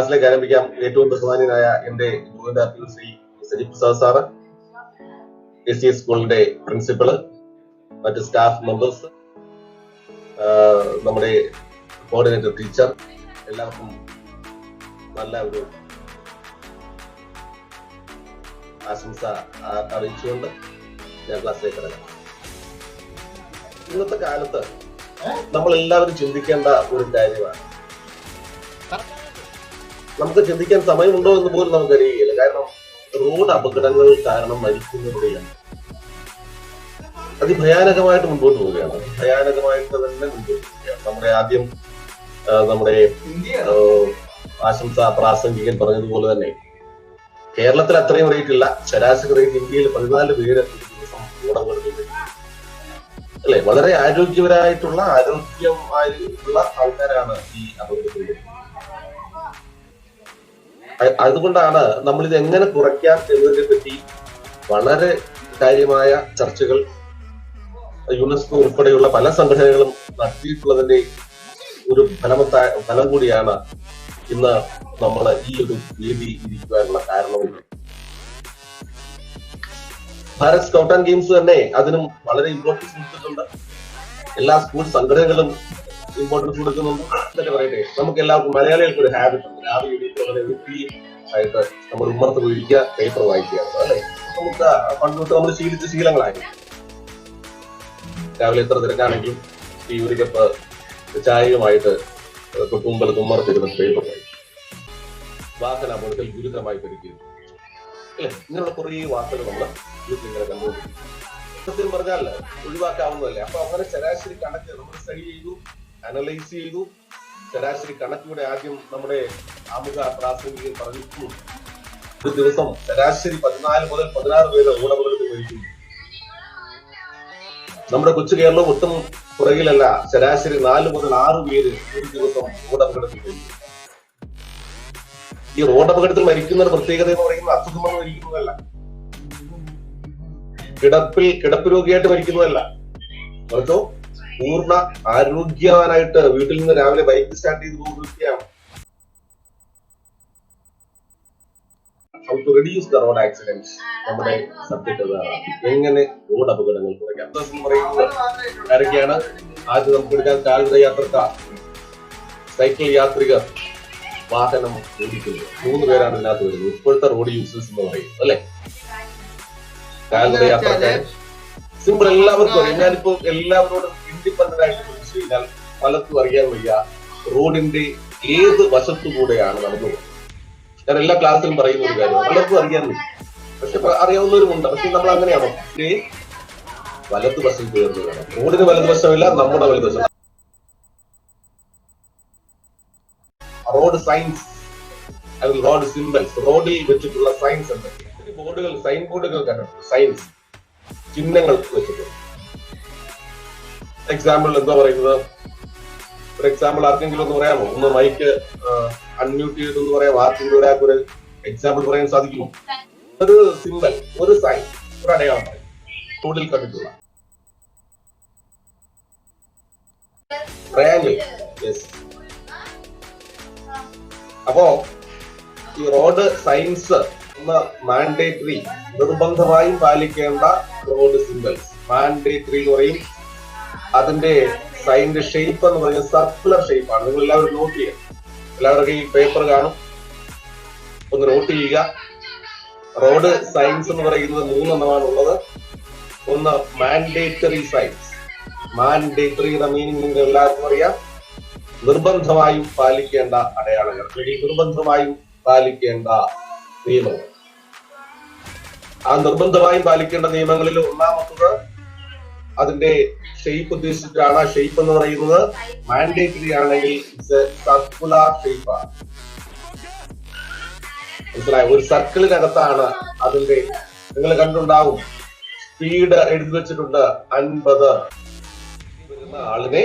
ക്ലാസ്സിലേക്ക് ആരംഭിക്കാം. ഏറ്റവും ബഹുമാന്യനായ എന്റെ ഗുരുവിന്റെ ശ്രീ സജിത് പ്രസാദ് സാറ്, SCS സ്കൂളിന്റെ പ്രിൻസിപ്പള്, മറ്റ് സ്റ്റാഫ് മെമ്പേഴ്സ്, നമ്മുടെ കോർഡിനേറ്റർ ടീച്ചർ, എല്ലാവർക്കും നല്ല ഒരു ആശംസ അറിയിച്ചുകൊണ്ട് ഞാൻ ക്ലാസ്സിലേക്ക് ഇറങ്ങാം. ഇന്നത്തെ കാലത്ത് നമ്മൾ എല്ലാവരും ചിന്തിക്കേണ്ട ഒരു കാര്യമാണ്. നമുക്ക് ചിന്തിക്കാൻ സമയമുണ്ടോ എന്ന് പോലും നമുക്കറിയില്ല. കാരണം റോഡ് അപകടങ്ങൾ കാരണം മരിക്കുന്നവരെയാണ് അതിഭയാനകമായിട്ട് മുൻപോട്ട് പോവുകയാണ്. ഭയാനകമായിട്ട് തന്നെ മുൻപോട്ട് പോവുകയാണ്. നമ്മുടെ ആശംസ പ്രാസംഗികൻ പറഞ്ഞതുപോലെ തന്നെ കേരളത്തിൽ അത്രയും റേറ്റ് ഇല്ല. ശരാശരി റേറ്റ് ഇന്ത്യയിൽ 14 പേര് ഒരു ദിവസം ഓടപ്പെടുന്നുണ്ട് അല്ലെ. വളരെ ആരോഗ്യപരമായിട്ടുള്ള ആൾക്കാരാണ് ഈ അപകടത്തിൽ. അതുകൊണ്ടാണ് നമ്മളിത് എങ്ങനെ കുറയ്ക്കാം എന്നതിനെ പറ്റി വളരെ കാര്യമായ ചർച്ചകൾ യുനെസ്കോ ഉൾപ്പെടെയുള്ള പല സംഘടനകളും നടത്തിയിട്ടുള്ളതിന്റെ ഒരു ഫലം കൂടിയാണ് ഇന്ന് നമ്മൾ ഈ ഒരു വേദി ഇരിക്കുവാനുള്ള കാരണവും. ഭാരത് സ്കൗട്ട് ആൻഡ് ഗെയിംസ് തന്നെ അതിനും വളരെ ഇമ്പോർട്ടൻസ് കൊടുത്തിട്ടുണ്ട്. എല്ലാ സ്കൂൾ സംഘടനകളും ഇമ്പോർട്ടൻസ് കൊടുക്കുന്നുണ്ട്. തന്നെ പറയട്ടെ, നമുക്ക് എല്ലാവർക്കും മലയാളികൾക്ക് ഒരു ഹാബിറ്റ് ഉണ്ട്. രാവിലെ ആയിട്ട് നമ്മൾ ഉമ്മർത്ത് പോയിരിക്കുക, പേപ്പർ വായിക്കുക അല്ലെ. നമുക്ക് പണ്ട് തൊട്ട് നമ്മൾ ശീലിച്ച ശീലങ്ങളായിരുന്നു. രാവിലെ എത്ര തിരക്കാണെങ്കിലും ഈ ഒരു കപ്പ് ചായയുമായിട്ട് തൊട്ടുമുമ്പലത്ത് ഉമ്മർത്തിരുന്ന പേപ്പർ വായിക്കും. വാഹന അപകടത്തിൽ ഗുരുതരമായി പരിക്കുന്നു അല്ലെ. ഇങ്ങനെയുള്ള കുറേ വാർത്തകൾ നമ്മൾ ഇങ്ങനെ കണ്ടുകൊണ്ടിരിക്കും. സത്യം പറഞ്ഞാൽ ഒഴിവാക്കാവുന്നതല്ലേ. അപ്പൊ അങ്ങനെ ശരാശരി കണക്ക് നമ്മൾ സ്റ്റഡി ചെയ്തു, അനലൈസ് ചെയ്തു. ശരാശരി കണക്കിലൂടെ ആദ്യം നമ്മുടെ ആമുഖ പ്രാസംഗികൻ പറഞ്ഞു, ഒരു ദിവസം ശരാശരി 14 മുതൽ 16 പേര് ഓടപകടത്തിൽ മരിക്കുന്നു. നമ്മുടെ കൊച്ചു കേരളം ഒട്ടും പുറകിലല്ല. ശരാശരി 4 മുതൽ 6 പേര് ഒരു ദിവസം ഓടപകടത്തിൽ മരിക്കുന്നു. ഈ റോഡപകടത്തിൽ മരിക്കുന്ന ഒരു പ്രത്യേകത എന്ന് പറയുന്നത് അസുഖം വന്ന് മരിക്കുന്നതല്ല, കിടപ്പ് രോഗിയായിട്ട് മരിക്കുന്നതല്ല, മറിച്ചോ പൂർണ്ണ ആരോഗ്യവാനായിട്ട് വീട്ടിൽ നിന്ന് രാവിലെ ബൈക്ക് സ്റ്റാർട്ട് ചെയ്ത് പോകുകയാണ്. How to reduce the road accidents നമ്മുടെ സബ്ജക്ട് അതാണ്. എങ്ങനെ റോഡ് അപകടങ്ങൾ കുറയ്ക്കാം എന്ന് പറയുന്നത് ആരൊക്കെയാണ്? ആദ്യം നമുക്ക് എടുക്കാൻ കാൽനട യാത്രക്കാർ, സൈക്കിൾ യാത്രികർ, വാഹനം ഓടിക്കുന്നത്. 3 പേരാണ് ഇതിനകത്ത് വരുന്നത്. ഇപ്പോഴത്തെ റോഡ് യൂസേഴ്സ് എന്ന് പറയുന്നത് അല്ലെ. കാൽനട യാത്രക്കാർ സിമ്പിൾ, എല്ലാവർക്കും അറിയാം. ഞാനിപ്പോ എല്ലാവരോടും ഇൻഡിപെൻഡന്റ് ആയിട്ട് ചോദിച്ചു കഴിഞ്ഞാൽ പലർക്കും അറിയാൻ വയ്യ റോഡിന്റെ ഏത് വശത്തുകൂടെയാണ് നടന്നു പോകുന്നത്. ഞാൻ എല്ലാ ക്ലാസ്സിലും പറയുന്ന ഒരു കാര്യം, പലർക്കും അറിയാൻ വയ്യ. പക്ഷെ അറിയാവുന്നവരുമുണ്ട്. പക്ഷെ നമ്മൾ അങ്ങനെയാണോ? വലതുവശം ചേർന്ന് വേണം. റോഡിന് വലതുവശമില്ല, നമ്മുടെ വലതുവശം. റോഡ് സൈൻസ്, റോഡ് സിംബൽസ്, റോഡിൽ വെച്ചിട്ടുള്ള സൈൻസ് എന്തൊക്കെ ബോർഡുകൾ, സൈൻ ബോർഡുകൾ കണ്ടിട്ടുണ്ട്. സൈൻസ്, ചിഹ്നങ്ങൾ വെച്ചിട്ടുണ്ട്. എക്സാമ്പിൾ എന്താ പറയുന്നത്? ഒരു എക്സാമ്പിൾ ആർക്കെങ്കിലും ഒന്ന് പറയാമോ? ഒന്ന് മൈക്ക് അൺമ്യൂട്ട് ചെയ്തിട്ടൊന്ന് പറയാം. ആർക്കെങ്കിലും ഒരാൾക്ക് ഒരു എക്സാമ്പിൾ പറയാൻ സാധിക്കുമോ? ഒരു സിംബൽ, ഒരു സൈൻ, ഒരു അടയാളം പറയും റോഡിൽ കണ്ടിട്ടുള്ള. ട്രയാങ്കിൾ. യെസ്. അപ്പോ ഈ റോഡ് സൈൻസ് മാൻഡേറ്ററി, നിർബന്ധമായും പാലിക്കേണ്ട റോഡ് സിംബൽസ്. മാൻഡേറ്ററി എന്ന് പറയും. അതിന്റെ സൈനിന്റെ ഷേപ്പ് എന്ന് പറയുന്നത് സർക്കുലർ ഷേപ്പാണ്. നിങ്ങൾ എല്ലാവരും നോട്ട് ചെയ്യുക. എല്ലാവരുടെ ഈ പേപ്പർ കാണും, ഒന്ന് നോട്ട് ചെയ്യുക. റോഡ് സൈൻസ് എന്ന് പറയുന്നത് 3 എണ്ണമാണ് ഉള്ളത്. ഒന്ന് മാൻഡേറ്ററി സൈൻസ്. മാൻഡേറ്ററിയുടെ മീനിങ് നിങ്ങൾ എല്ലാവർക്കും അറിയാം. നിർബന്ധമായും പാലിക്കേണ്ട അടയാളങ്ങൾ, നിർബന്ധമായും പാലിക്കേണ്ട നിയമങ്ങൾ. ആ നിർബന്ധമായും പാലിക്കേണ്ട നിയമങ്ങളിൽ ഒന്നാമത്തത് അതിന്റെ ഷേപ്പ് ഉദ്ദേശിച്ചിട്ടാണ്. ആ ഷേപ്പ് എന്ന് പറയുന്നത് മാൻഡേറ്ററി ആണെങ്കിൽ സർക്കുലർ ഷേപ്പാണ്. മനസ്സിലായോ? ഒരു സർക്കിളിനകത്താണ് അതിന്റെ, നിങ്ങൾ കണ്ടുണ്ടാവും, സ്പീഡ് എഴുതി വെച്ചിട്ടുണ്ട് 50. വരുന്ന ആളിനെ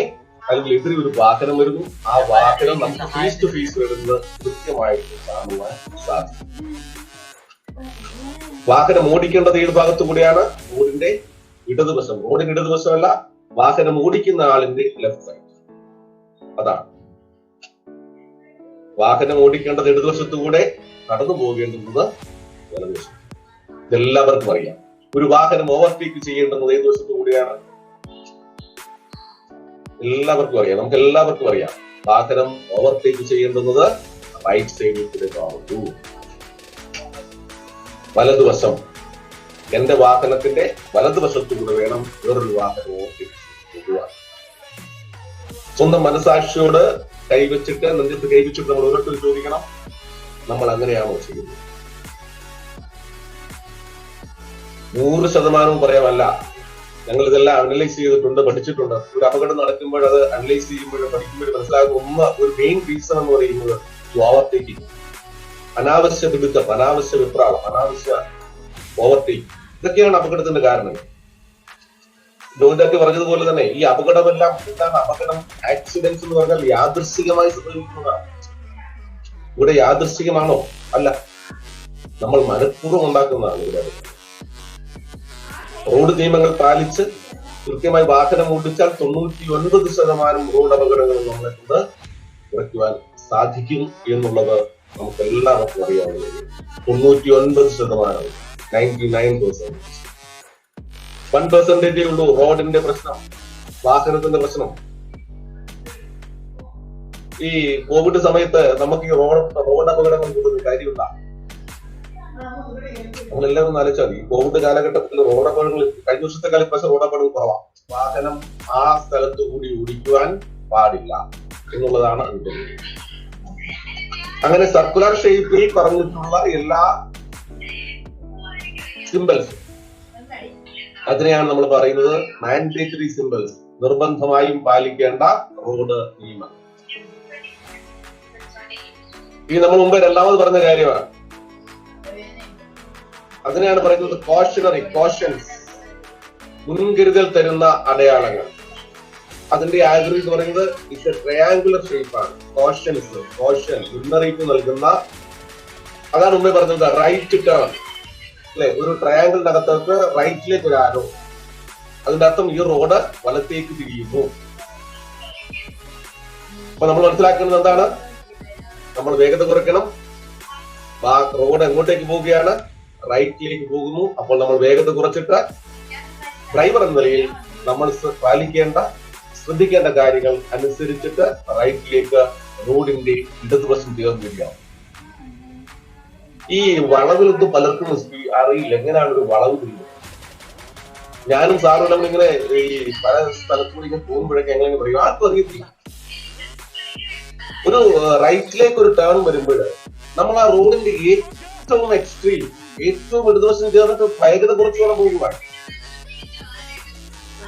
അല്ലെങ്കിൽ എതിരെ ഒരു വാഹനം വരുന്നു. ആ വാഹനം നമുക്ക് ഫേസ് ടു ഫേസ് വരുന്നത് കൃത്യമായിട്ട് കാണുവാൻ സാധിക്കും. വാഹനം ഓടിക്കേണ്ടത് ഏത് ഭാഗത്തു കൂടിയാണ്? റോഡിന്റെ ഇടതുവശം. റോഡിന് ഇടതുവശമല്ല, വാഹനം ഓടിക്കുന്ന ആളിന്റെ ലെഫ്റ്റ് സൈഡ്. അതാണ് വാഹനം ഓടിക്കേണ്ടത് ഇടതുവശത്തുകൂടെ, കടന്നു പോകേണ്ടുന്നത് വലതുവശം. ഇതെല്ലാവർക്കും അറിയാം. ഒരു വാഹനം ഓവർടേക്ക് ചെയ്യേണ്ടുന്നത് ഏത് വശത്തുകൂടിയാണ്? എല്ലാവർക്കും അറിയാം. നമുക്ക് എല്ലാവർക്കും അറിയാം, വാഹനം ഓവർടേക്ക് ചെയ്യേണ്ടുന്നത് റൈറ്റ് സൈഡിൽ കൂടെ പാടുന്നു. വലതുവശം, എന്റെ വാഹനത്തിന്റെ വലതുവശത്തുകൂടെ വേണം വേറൊരു വാഹനം ഓവർടേക്ക് ചെയ്യുവാൻ. സ്വന്തം മനസാക്ഷിയോട് കൈവച്ചിട്ട്, നെഞ്ചത്ത് കൈവച്ചിട്ട് നമ്മൾ ഓരോരുത്തരും ചോദിക്കണം, നമ്മൾ അങ്ങനെയാണോ ചെയ്യുന്നത്? 100% പറയാമല്ല. ഞങ്ങൾ ഇതെല്ലാം അനലൈസ് ചെയ്തിട്ടുണ്ട്, പഠിച്ചിട്ടുണ്ട്. ഒരു അപകടം നടക്കുമ്പോൾ അത് അനലൈസ് ചെയ്യുമ്പോഴും പഠിക്കുമ്പോഴും മനസ്സിലാകുന്ന ഒരു മെയിൻ റീസൺ എന്ന് പറയുന്നത് ഓവർടേക്കിംഗ്. അനാവശ്യ പിടുത്തം, അനാവശ്യ വിപ്രാളം, അനാവശ്യ ഓവർടേക്കിംഗ്, ഇതൊക്കെയാണ് അപകടത്തിന്റെ കാരണം. ജോയിന്റൊക്കെ പറഞ്ഞതുപോലെ തന്നെ ഈ അപകടമെല്ലാം എന്താണ്? അപകടം, ആക്സിഡൻസ് എന്ന് പറഞ്ഞാൽ യാദൃശ്ചികമായി സംഭവിക്കുന്നതാണ്. ഇവിടെ യാദൃശ്ചികമാണോ? അല്ല, നമ്മൾ മനഃപൂർവ്വം ഉണ്ടാക്കുന്നതാണ് ഇവിടെ. റോഡ് നിയമങ്ങൾ പാലിച്ച് കൃത്യമായി വാഹനം ഓടിച്ചാൽ 99% റോഡ് അപകടങ്ങൾ നമ്മളെ കൊണ്ട് കുറയ്ക്കുവാൻ സാധിക്കും എന്നുള്ളത് നമുക്ക് എല്ലാവർക്കും അറിയാവുന്നത്. 99%, 99%. 1% ഉള്ളൂ റോഡിന്റെ പ്രശ്നം, വാഹനത്തിന്റെ പ്രശ്നം. ഈ കോവിഡ് സമയത്ത് നമുക്ക് ഈ റോഡ് അപകടങ്ങൾ കൂടുന്ന കാര്യമില്ല. നമ്മളെല്ലാവരും ആലോചിച്ചാൽ ഈ കോവിഡ് കാലഘട്ടത്തിൽ റോഡ് അപകടങ്ങൾ കഴിഞ്ഞ വർഷത്തെക്കാളും പക്ഷേ റോഡ് അപകടം കുറവാണ്. വാഹനം ആ സ്ഥലത്തു കൂടി ഓടിക്കുവാൻ പാടില്ല എന്നുള്ളതാണ് അതിന്റെ. അങ്ങനെ സർക്കുലർ ഷേപ്പിൽ പറഞ്ഞിട്ടുള്ള എല്ലാ സിംബൽസ്, അതിനെയാണ് നമ്മൾ പറയുന്നത് മാൻഡേറ്ററി സിംബൽസ്, നിർബന്ധമായും പാലിക്കേണ്ട റോഡ് നിയമം. ഈ നമ്മൾ മുമ്പ് രണ്ടാമത് പറഞ്ഞ കാര്യമാണ്. അതിനെയാണ് പറയുന്നത് കോഷണറി, കോഷൻസ്, മുൻകരുതൽ തരുന്ന അടയാളങ്ങൾ. അതിന്റെ ആകൃതി എന്ന് പറയുന്നത് ഇറ്റ്സ് എ ട്രയാങ്കുലർ ഷേപ്പാണ്. കോഷൻസ്, കോഷൻ, മുന്നറിയിപ്പ് നൽകുന്ന. അതാണ് മുമ്പേ പറഞ്ഞത് റൈറ്റ് ടേൺ അല്ലെ? ഒരു ട്രയാങ്കിളിന്റെ അകത്തേക്ക് റൈറ്റിലേക്ക് ഒരു ആരോ, അതിന്റെ അർത്ഥം ഈ റോഡ് വലത്തേക്ക് തിരിയുന്നു. അപ്പൊ നമ്മൾ മനസ്സിലാക്കുന്നത് എന്താണ്? നമ്മൾ വേഗത കുറയ്ക്കണം. റോഡ് എങ്ങോട്ടേക്ക് പോവുകയാണ്? റൈറ്റിലേക്ക് പോകുന്നു. അപ്പോൾ നമ്മൾ വേഗത കുറച്ചിട്ട് ഡ്രൈവർ എന്ന നിലയിൽ നമ്മൾ പാലിക്കേണ്ട, ശ്രദ്ധിക്കേണ്ട കാര്യങ്ങൾ അനുസരിച്ചിട്ട് റൈറ്റിലേക്ക് റോഡിന്റെ ഇടതുവശം ചേർന്നിരിക്കാം. ഈ വളവിലൊന്നും പലർക്കും അറിയില്ല എങ്ങനെയാണ് ഒരു വളവ് തിരിയുന്നത്. ഞാനും സാറും നമ്മളിങ്ങനെ ഈ പല സ്ഥലത്തുകൂടി ഇങ്ങനെ പോകുമ്പോഴൊക്കെ എങ്ങനെ പറയും, ആർക്കും അറിയത്തില്ല. ഒരു റൈറ്റിലേക്ക് ഒരു ടേൺ വരുമ്പോൾ നമ്മൾ ആ റോഡിന്റെ ഏറ്റവും എക്സ്ട്രീം, ഏറ്റവും ഇടതുവശം ചേർന്നിട്ട് വേഗത കുറച്ച് വേണം പോകുവാൻ.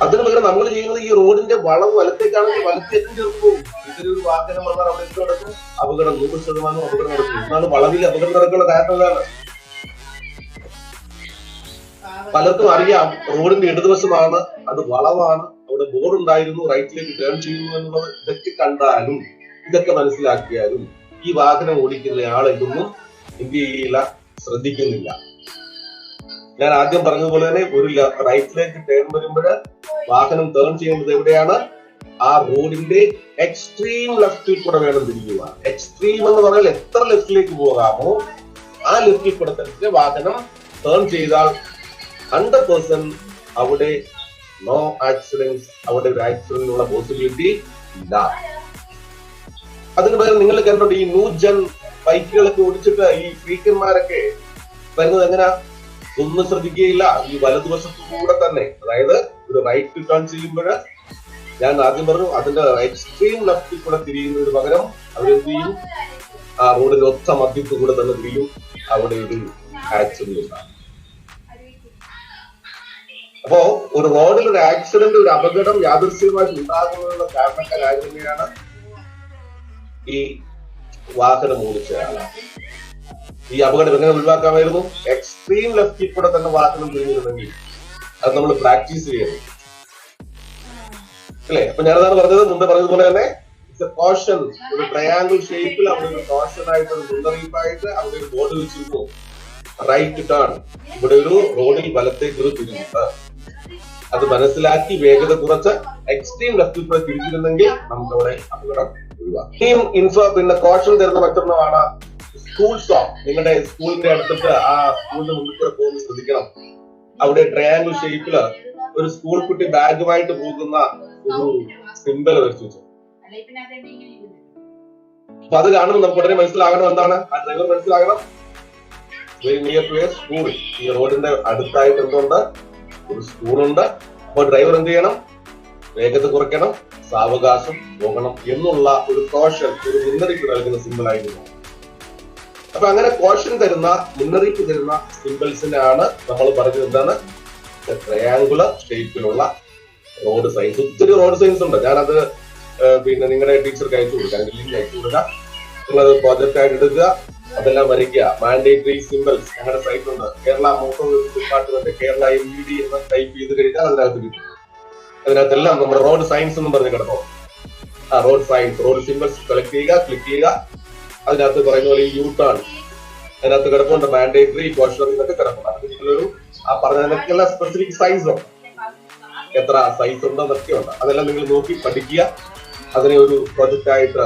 അതിന് പകരം നമ്മൾ ചെയ്യുന്നത് ഈ റോഡിന്റെ വളവ് വലത്തേക്കാണെങ്കിൽ വലത്തേക്കും ചേർത്ത് പോകും. ഇതൊരു വാഹനം വന്നാൽ അവിടെ എത്ര നടക്കും? അപകടം 100% അപകടം നടക്കും. എന്നാണ് വളവിൽ അപകടം നടക്കുന്ന കാരണം. എന്താണ്? പലർക്കും അറിയാം റോഡിന്റെ ഇടതുവശമാണ്, അത് വളവാണ്, അവിടെ ബോർഡ് ഉണ്ടായിരുന്നു, റൈറ്റിലേക്ക് ടേൺ ചെയ്യുന്നു എന്നുള്ളത്. ഇതൊക്കെ കണ്ടാലും ഇതൊക്കെ മനസ്സിലാക്കിയാലും ഈ വാഹനം ഓടിക്കുന്ന ആളെ ഇതൊന്നും എന്ത് ചെയ്യില്ല, ശ്രദ്ധിക്കുന്നില്ല. ഞാൻ ആദ്യം പറഞ്ഞതുപോലെ തന്നെ ഒരു റൈറ്റിലേക്ക് ടേൺ വരുമ്പോൾ വാഹനം ടേൺ ചെയ്യുന്നത് എവിടെയാണ്? ആ റോഡിന്റെ എക്സ്ട്രീം ലെഫ്റ്റിൽ കൂടെ വേണം തിരിയുവാൻ. എക്സ്ട്രീം എന്ന് പറഞ്ഞാൽ എത്ര ലെഫ്റ്റിലേക്ക് പോകാമോ ആ ലെഫ്റ്റിൽ കൂടെ തന്നെ വാഹനം ടേൺ ചെയ്താൽ 100% അവിടെ നോ ആക്സിഡൻസ്, അവിടെ ഒരു ആക്സിഡന്റിനുള്ള പോസിബിലിറ്റി ഇല്ല. അതിന് പകരം നിങ്ങൾ കണ്ടിട്ടുണ്ട് ഈ ന്യൂ ജെൻ ബൈക്കുകളൊക്കെ ഓടിച്ചിട്ട് ഈ ഫ്രീക്കന്മാരൊക്കെ വരുന്നത് എങ്ങനെയാ? ഒന്നും ശ്രദ്ധിക്കുകയില്ല. ഈ വലതുവശത്തു കൂടെ തന്നെ, അതായത് ഒരു റൈറ്റ് ടേൺ ചെയ്യുമ്പോൾ ഞാൻ ആദ്യം പറഞ്ഞു അതിന്റെ എക്സ്ട്രീം ലെഫ്റ്റിൽ കൂടെ തിരിയുന്നതിന് പകരം അവരെന്ത് ചെയ്യും? ആ റോഡിന്റെ ഒത്ത മധ്യത്തു കൂടെ തന്നെ തിരിയും. അവിടെ ഒരു ആക്സിഡന്റ് ഉണ്ടാകും. അപ്പോ ഒരു റോഡിൽ ഒരു ആക്സിഡന്റ്, ഒരു അപകടം യാദൃശ്ചികമായിട്ട് ഉണ്ടാകുന്നതിനുള്ള കാരണക്കാരായ തന്നെയാണ് ഈ വാഹനം ഓടിച്ചയാളാണ്. ഈ അപകടം എങ്ങനെ ഒഴിവാക്കാമായിരുന്നു? എക്സ്ട്രീം ലെഫ്റ്റിൽ കൂടെ തന്നെ വാഹനം തിരിഞ്ഞിരുന്നെങ്കിൽ അത് നമ്മൾ പ്രാക്ടീസ് ചെയ്യണം അല്ലെ? അപ്പൊ ഞാനതാണ് പറഞ്ഞത്, മുമ്പേ പറഞ്ഞതുപോലെ തന്നെ കോഷൻ, ഒരു ട്രയാങ്കിൾ ഷേപ്പിൽ അവിടെ ഒരു കോഷൻ ആയിട്ട്, ഒരു മുന്നറിയിപ്പായിട്ട് അവിടെ ഒരു ബോർഡ് വെച്ചിരുന്നു, റൈറ്റ് ടേൺ. ഇവിടെ ഒരു റോഡിൽ വലത്തേക്ക് ഒരു തിരിഞ്ഞിട്ട് അത് മനസ്സിലാക്കി വേഗത കുറച്ച് എക്സ്ട്രീം ലെഫ്റ്റിൽ കൂടെ തിരിഞ്ഞിരുന്നെങ്കിൽ നമുക്കവിടെ അപകടം ഒഴിവാക്കും. പിന്നെ കോഷൻ തരുന്ന മറ്റൊന്നാണ് സ്കൂൾ സ്റ്റോപ്പ്. നിങ്ങളുടെ സ്കൂളിന്റെ അടുത്തിട്ട് ആ സ്കൂളിന്റെ മുന്നിൽ കൂടെ പോകുന്നത് ശ്രദ്ധിക്കണം. അവിടെ ട്രയാങ്കിൾ ഷേപ്പില് ഒരു സ്കൂൾ കുട്ടി ബാഗുമായിട്ട് പോകുന്ന ഒരു സിമ്പൽ വരച്ചു വെച്ചു. അപ്പൊ അത് കാണുമ്പോൾ നമുക്ക് ഉടനെ മനസ്സിലാകണം എന്താണ് ആ ഡ്രൈവർ മനസ്സിലാകണം very near to a school. ഈ റോഡിന്റെ അടുത്തായിട്ട് എന്തുണ്ട്? ഒരു സ്കൂളുണ്ട്. അപ്പൊ ഡ്രൈവർ എന്ത് ചെയ്യണം? വേഗത കുറയ്ക്കണം, സാവകാശം പോകണം എന്നുള്ള ഒരു കോഷൻ, ഒരു മുന്നറിയിപ്പ് നൽകുന്ന സിമ്പിൾ ആയിരുന്നു. അപ്പൊ അങ്ങനെ കോഷൻ തരുന്ന, മുന്നറിയിപ്പ് തരുന്ന സിമ്പിൾസിനാണ് നമ്മൾ പറഞ്ഞത് എന്താണ്? ട്രയാങ്കുലർ ഷേപ്പിലുള്ള റോഡ് സൈൻസ്. ഒത്തിരി റോഡ് സൈൻസ് ഉണ്ട്. ഞാനത് പിന്നെ നിങ്ങളുടെ ടീച്ചർക്ക് അയച്ചു കൊടുക്കുക, ലിങ്ക് അയച്ചു കൊടുക്കുക. നിങ്ങളത് പ്രോജക്റ്റ് ആയിട്ട് എടുക്കുക, അതെല്ലാം വരയ്ക്കുക. മാൻഡേറ്ററി സിമ്പിൾസ് ഞങ്ങളുടെ സൈറ്റ് ഉണ്ട്. Kerala motor department Kerala MVD എന്ന് ടൈപ്പ് ചെയ്ത് കഴിഞ്ഞാൽ അതിനകത്ത് കിട്ടും. അതിനകത്തെല്ലാം നമ്മുടെ റോഡ് സയൻസ് എന്ന് പറഞ്ഞ് കിടക്കും. ആ road science, road symbols collect ചെയ്യുക, ക്ലിക്ക് ചെയ്യുക. അതിനകത്ത് പറയുന്ന പോലെ യു ടേൺ അതിനകത്ത് കിടപ്പുണ്ട്. മാൻഡേറ്ററി, കോഷണറി എന്നൊക്കെ കിടപ്പുണ്ട്. അത് നിങ്ങളൊരു ആ പറഞ്ഞതിനൊക്കെയുള്ള സ്പെസിഫിക് സൈസ് ഉണ്ട്, എത്ര സൈസ് ഉണ്ട് എന്നൊക്കെ ഉണ്ട്. അതെല്ലാം നിങ്ങൾ നോക്കി പഠിക്കുക. അതിനെ ഒരു പ്രോജക്റ്റ് ആയിട്ട്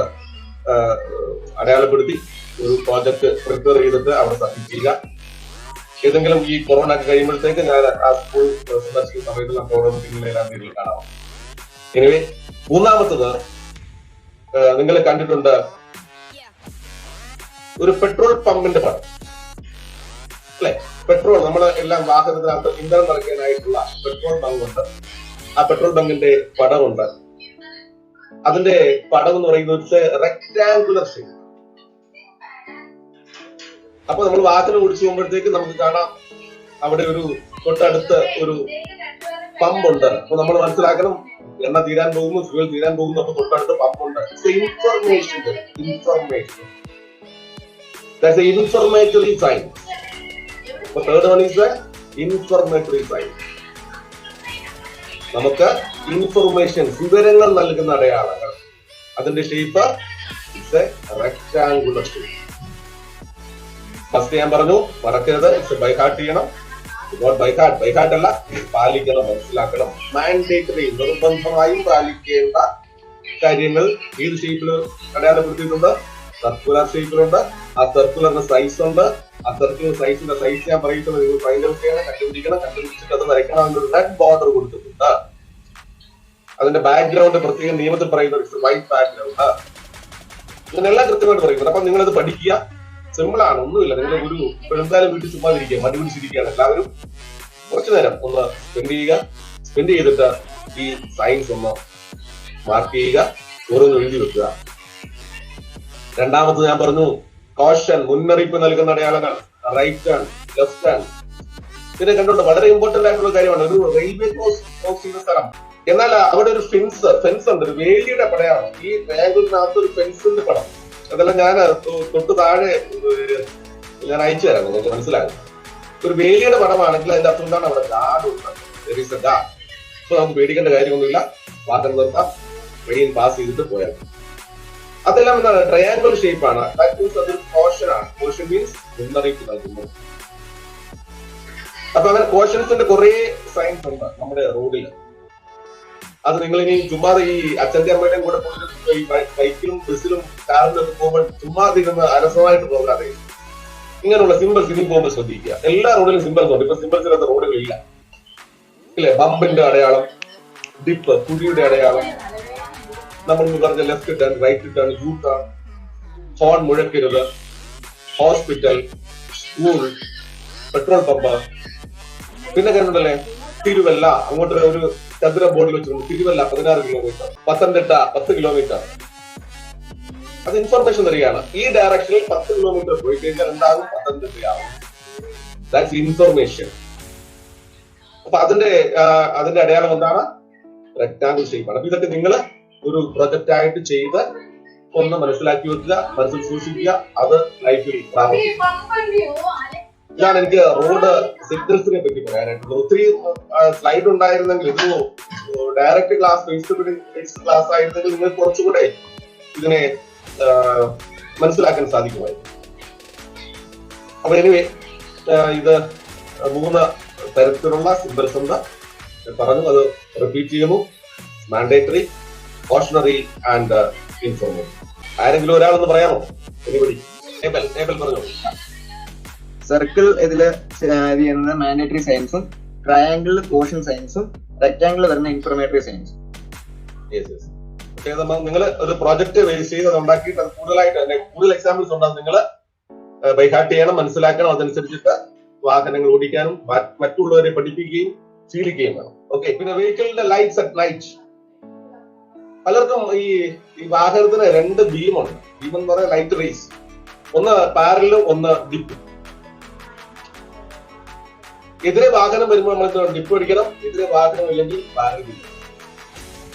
അടയാളപ്പെടുത്തി ഒരു പ്രോജക്ട് പ്രിപ്പയർ ചെയ്തിട്ട് അവിടെ സബ്മിറ്റ് ചെയ്യുക. ഏതെങ്കിലും ഈ കൊറോണ ഒക്കെ കഴിയുമ്പോഴത്തേക്ക് ഞാൻ ആ സ്കൂൾ സന്ദർശിക്കുന്ന സമയത്ത് നമുക്ക് ഓരോ നിങ്ങളെല്ലാം നേരിൽ കാണാം. എനിവേ, മൂന്നാമത്തത് നിങ്ങൾ കണ്ടിട്ടുണ്ട് ഒരു പെട്രോൾ പമ്പിന്റെ പടം അല്ലെ? പെട്രോൾ നമ്മൾ എല്ലാം വാഹനത്തിനകത്ത് ഇന്ധനം നിറയ്ക്കാനായിട്ടുള്ള പെട്രോൾ ബങ്കുണ്ട്. ആ പെട്രോൾ ബങ്കിന്റെ പടമുണ്ട്. അതിന്റെ പടം എന്ന് പറയുന്നത് റെക്ടാങ്കുലർ ഷേപ്പ്. അപ്പൊ നമ്മൾ വാഹനം ഓടിച്ചു പോകുമ്പോഴത്തേക്ക് നമുക്ക് കാണാം അവിടെ ഒരു തൊട്ടടുത്ത് ഒരു പമ്പുണ്ട്. അപ്പൊ നമ്മൾ മനസ്സിലാക്കണം എണ്ണ തീരാൻ പോകുന്നു, ഫ്യൂൽ തീരാൻ പോകുന്നു. അപ്പൊ തൊട്ടടുത്ത് പമ്പുണ്ട്. That's the informatory sign. The third one is the informatory sign. നമുക്ക് ഇൻഫർമേഷൻ, വിവരങ്ങൾ നൽകുന്ന അടയാളങ്ങൾ. അതിന്റെ shape it's A rectangular shape. First ഞാൻ പറഞ്ഞു മറക്കരുത്, ഇറ്റ്സ് ബൈ ഹാർട്ട് ചെയ്യണം. ബൈഹാർട്ട് അല്ല, പാലിക്കണം, മനസ്സിലാക്കണം. മാൻഡേറ്ററി, നിർബന്ധമായും പാലിക്കേണ്ട കാര്യങ്ങൾ ഏത് ഷേപ്പിൽ അടയാളപ്പെടുത്തിയിട്ടുണ്ട്? സർക്കുലർ ഷേപ്പിലുണ്ട്. ആ സർക്കുലറിന് സൈസ് ഉണ്ട്. ആ സർക്കുലർ സൈസിന്റെ സൈസ് ഞാൻ പറയുന്നത് നിങ്ങൾ ഫൈൻഡ് ഔട്ട് ചെയ്യണം, കണ്ടുപിടിച്ചിട്ട് അത് വരയ്ക്കണം. അതിന്റെ റെഡ് ബോർഡർ കൊടുത്തിട്ടുണ്ട്. അതിന്റെ ബാക്ക്ഗ്രൗണ്ട് പ്രത്യേകം നിയമത്തിൽ പറയുന്ന വൈറ്റ് ബാക്ക്ഗ്രൗണ്ട്. ഇതിനെല്ലാം കൃത്യമായിട്ട് പറയുന്നത്. അപ്പൊ നിങ്ങളത് പഠിക്കുക. സിമ്പിൾ ആണ്, ഒന്നുമില്ല. നിങ്ങൾ ഒരു എന്തായാലും വീട്ടിൽ ചുമ്മാതിരിക്കുക, മടി പിടിച്ചിരിക്കുകയാണ്. എല്ലാവരും കുറച്ചു നേരം ഒന്ന് സ്പെൻഡ് ചെയ്തിട്ട് ഈ സയൻസ് ഒന്ന് മാർക്ക് ചെയ്യുക, ഓരോന്ന് എഴുതി വെക്കുക. രണ്ടാമത് ഞാൻ പറഞ്ഞു കോഷൻ, മുന്നറിയിപ്പ് നൽകുന്ന അടയാളങ്ങൾ. Right turn, left turn. പിന്നെ കണ്ടോണ്ട് വളരെ ഇമ്പോർട്ടന്റ് ആയിട്ടുള്ള കാര്യമാണ്. ഒരു റെയിൽവേ ക്രോസ് ചെയ്യുന്ന സ്ഥലം. എന്നാൽ അവിടെ ഒരു ഫെൻസ് ഉണ്ട്, ഒരു വേലിയുടെ പടയാണ്. ഈ ട്രയാങ്കിളിനകത്ത് ഒരു ഫെൻസിന്റെ പടം. അതെല്ലാം ഞാൻ തൊട്ട് താഴെ ഞാൻ അയച്ചു തരാം, നിങ്ങൾക്ക് മനസ്സിലാകും. ഒരു വേലിയുടെ പടമാണെങ്കിൽ അതിന്റെ അർത്ഥം എന്താണ്? അവിടെ ഗാർഡ് ഉണ്ട്. അപ്പൊ നമുക്ക് പേടിക്കേണ്ട കാര്യമൊന്നുമില്ല. വാഹനം നിർത്താം, ട്രെയിൻ പാസ് ചെയ്തിട്ട് പോയാൽ. അതെല്ലാം എന്താണ്? ട്രയാങ്കിൾ ഷേപ്പ് ആണ്. അതൊരു കോഷൻ ആണ്. കോഷൻ മീൻസ് മുന്നറിയിപ്പ് നൽകുന്നു. അപ്പൊ അങ്ങനെ കോഷൻസിന്റെ കുറെ സൈൻസ് ഉണ്ട് നമ്മുടെ റോഡിൽ. അത് നിങ്ങൾ ഇനി ചുമ്മാതെ ഈ അച്ഛന്റെ അമ്മയുടെയും കൂടെ ഈ ബൈക്കിലും ബസ്സിലും കാറിലൊക്കെ പോകുമ്പോൾ ചുമ്മാതിരുന്ന് അലസമായിട്ട് പോകാതെ ഇങ്ങനെയുള്ള സിമ്പിൾസ് ഇനി പോകുമ്പോൾ ശ്രദ്ധിക്കുക. എല്ലാ റോഡിലും സിമ്പിൾസ് ഉണ്ട്. ഇപ്പൊ സിമ്പിൾസ് ഇല്ലാത്ത റോഡുകളില്ല, ഇല്ലേ? ബമ്പിന്റെ അടയാളം, ഡിപ്പ്, കുഴിയുടെ അടയാളം, നമ്മൾ പറഞ്ഞ left turn, right turn, U turn, horn മുഴക്കരുത്, ഹോസ്പിറ്റൽ, സ്കൂൾ, പെട്രോൾ പമ്പ്. പിന്നെ കണ്ടിട്ടല്ലേ തിരുവല്ല, അങ്ങോട്ട് ഒരു ചതുര ബോർഡിൽ വെച്ചിട്ടുണ്ട്. Thiruvalla 16 kilometre, Pathanamthitta 10 kilometre. അത് ഇൻഫർമേഷൻ തരികയാണ്. ഈ ഡയറക്ഷനിൽ 10 കിലോമീറ്റർ പോയി കഴിഞ്ഞാൽ എന്താകും? പത്തനംതിട്ടയാവും. That's information. അപ്പൊ അതിന്റെ അടയാളം എന്താണ്? റെക്ടാങ്കിൾ ഷേപ്പാണ്. അപ്പൊ ഇതൊക്കെ നിങ്ങൾ ഒരു പ്രൊജക്റ്റ് ആയിട്ട് ചെയ്ത് ഒന്ന് മനസ്സിലാക്കി വെക്കുക, മനസ്സിൽ സൂക്ഷിക്കുക. അത് ലൈഫിൽ ഇതാണ് എനിക്ക് റോഡ് സിഗ്നൽസിനെ പറ്റി പറയാനായിട്ടുള്ളത്. ഒത്തിരി സ്ലൈഡ് ഉണ്ടായിരുന്നെങ്കിൽ, ഇതൊരു ഡയറക്റ്റ് ക്ലാസ്, ഫേസ് ക്ലാസ് ആയിരുന്നെങ്കിൽ നിങ്ങൾക്ക് കുറച്ചുകൂടെ ഇതിനെ മനസ്സിലാക്കാൻ സാധിക്കുമായിരുന്നു. അപ്പൊ എനിവേ, ഇത് 3 തരത്തിലുള്ള സിമ്പിൾസ് ഉണ്ട് പറഞ്ഞു. അത് റിപ്പീറ്റ് ചെയ്യുന്നു: മാൻഡേറ്ററി, cautionary and informative. ആരെങ്കിലും ഒരാളെന്ന് പറയാമോ? എനിബഡി? നേബൽ പറഞ്ഞോ. സർക്കിൾ ഇതില് ചെയ്യുന്നത് മാൻഡേറ്ററി സയൻസും, ട്രയാങ്കിൾ കോഷൻ സയൻസും, റെക്ടാങ്കിൾ വരുന്ന ഇൻഫർമേറ്ററി സയൻസും. നിങ്ങൾ ഒരു പ്രോജക്ട് ബേസ് ചെയ്ത് അത് ഉണ്ടാക്കിയിട്ട് അത് കൂടുതലായിട്ട് തന്നെ കൂടുതൽ എക്സാമ്പിൾസ് ഉണ്ടാകും. നിങ്ങൾ ബൈഹാർട്ട് ചെയ്യണം, മനസ്സിലാക്കണം. അതനുസരിച്ചിട്ട് വാഹനങ്ങൾ ഓടിക്കാനും മറ്റുള്ളവരെ പഠിപ്പിക്കുകയും ശീലിക്കുകയും വേണം. ഓക്കെ. പിന്നെ വെഹിക്കിളിന്റെ ലൈറ്റ്സ് അറ്റ് നൈറ്റ്. പലർക്കും ഈ വാഹനത്തിന് 2 ബീമുണ്ട്. ബീം എന്ന് പറയുന്നത് ലൈറ്റ് റേസ്. ഒന്ന് പാരലും ഒന്ന് ഡിപ്പ്. എതിരെ വാഹനം വരുമ്പോൾ നമ്മൾ ഡിപ്പ് അടിക്കണം, എതിരെ വാഹനം ഇല്ലെങ്കിൽ പാരൽ ബീം.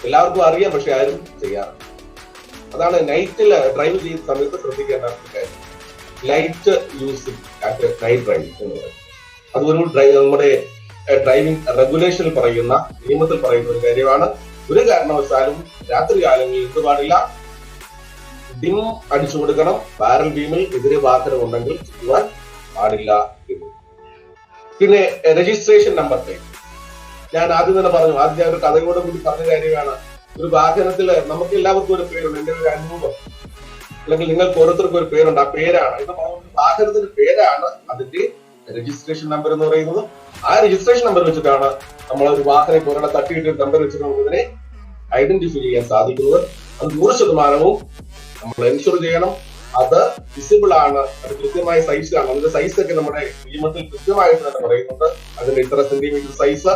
എല്ലാവർക്കും അറിയാം, പക്ഷെ ആരും ചെയ്യാറില്ല. അതാണ് നൈറ്റിൽ ഡ്രൈവ് ചെയ്യുന്ന സമയത്ത് ശ്രദ്ധിക്കേണ്ട കാര്യം. ലൈറ്റ് യൂസിങ് നൈറ്റ് ഡ്രൈവിംഗ് എന്ന് പറയുന്നത് അതൊരു നമ്മുടെ ഡ്രൈവിംഗ് റെഗുലേഷനിൽ പറയുന്ന, നിയമത്തിൽ പറയുന്ന ഒരു കാര്യമാണ്. ഒരു കാരണവശാലും രാത്രി കാലങ്ങളിൽ എന്ത് പാടില്ല? ഡിം അടിച്ചു കൊടുക്കണം. പാരൽ ബീമിൽ എതിരെ വാഹനം ഉണ്ടെങ്കിൽ ചെയ്യുവാൻ പാടില്ല. പിന്നെ രജിസ്ട്രേഷൻ നമ്പർ പ്ലേറ്റ്. ഞാൻ ആദ്യം തന്നെ പറഞ്ഞു, ആദ്യം ഞാൻ ഒരു കഥയോടെ കൂടി പറഞ്ഞ കാര്യമാണ്. ഒരു വാഹനത്തിൽ നമുക്ക് എല്ലാവർക്കും ഒരു പേരുണ്ട്. എന്റെ ഒരു അനുഭവം, അല്ലെങ്കിൽ നിങ്ങൾക്ക് ഓരോരുത്തർക്കും ഒരു പേരുണ്ട്. ആ പേരാണ് ഇത് വാഹനത്തിന്റെ പേരാണ് അതിന്റെ രജിസ്ട്രേഷൻ നമ്പർ എന്ന് പറയുന്നത്. ആ രജിസ്ട്രേഷൻ നമ്പർ വെച്ചിട്ടാണ് നമ്മൾ ഒരു വാഹനം ഒരാളെ തട്ടിയിട്ട് നമ്പർ വെച്ചിട്ട് നമുക്കിതിനെ ഐഡന്റിഫൈ ചെയ്യാൻ സാധിക്കുന്നത്. അത് 100% നമ്മൾ എൻഷുർ ചെയ്യണം. അത് വിസിബിൾ ആണ്, അത് കൃത്യമായ സൈസ് ആണ്. അതിന്റെ സൈസ് ഒക്കെ നമ്മുടെ നിയമത്തിൽ കൃത്യമായിട്ട് തന്നെ പറയുന്നുണ്ട്. അതിന്റെ ഇത്ര സെന്റിമീറ്റർ സൈസ്,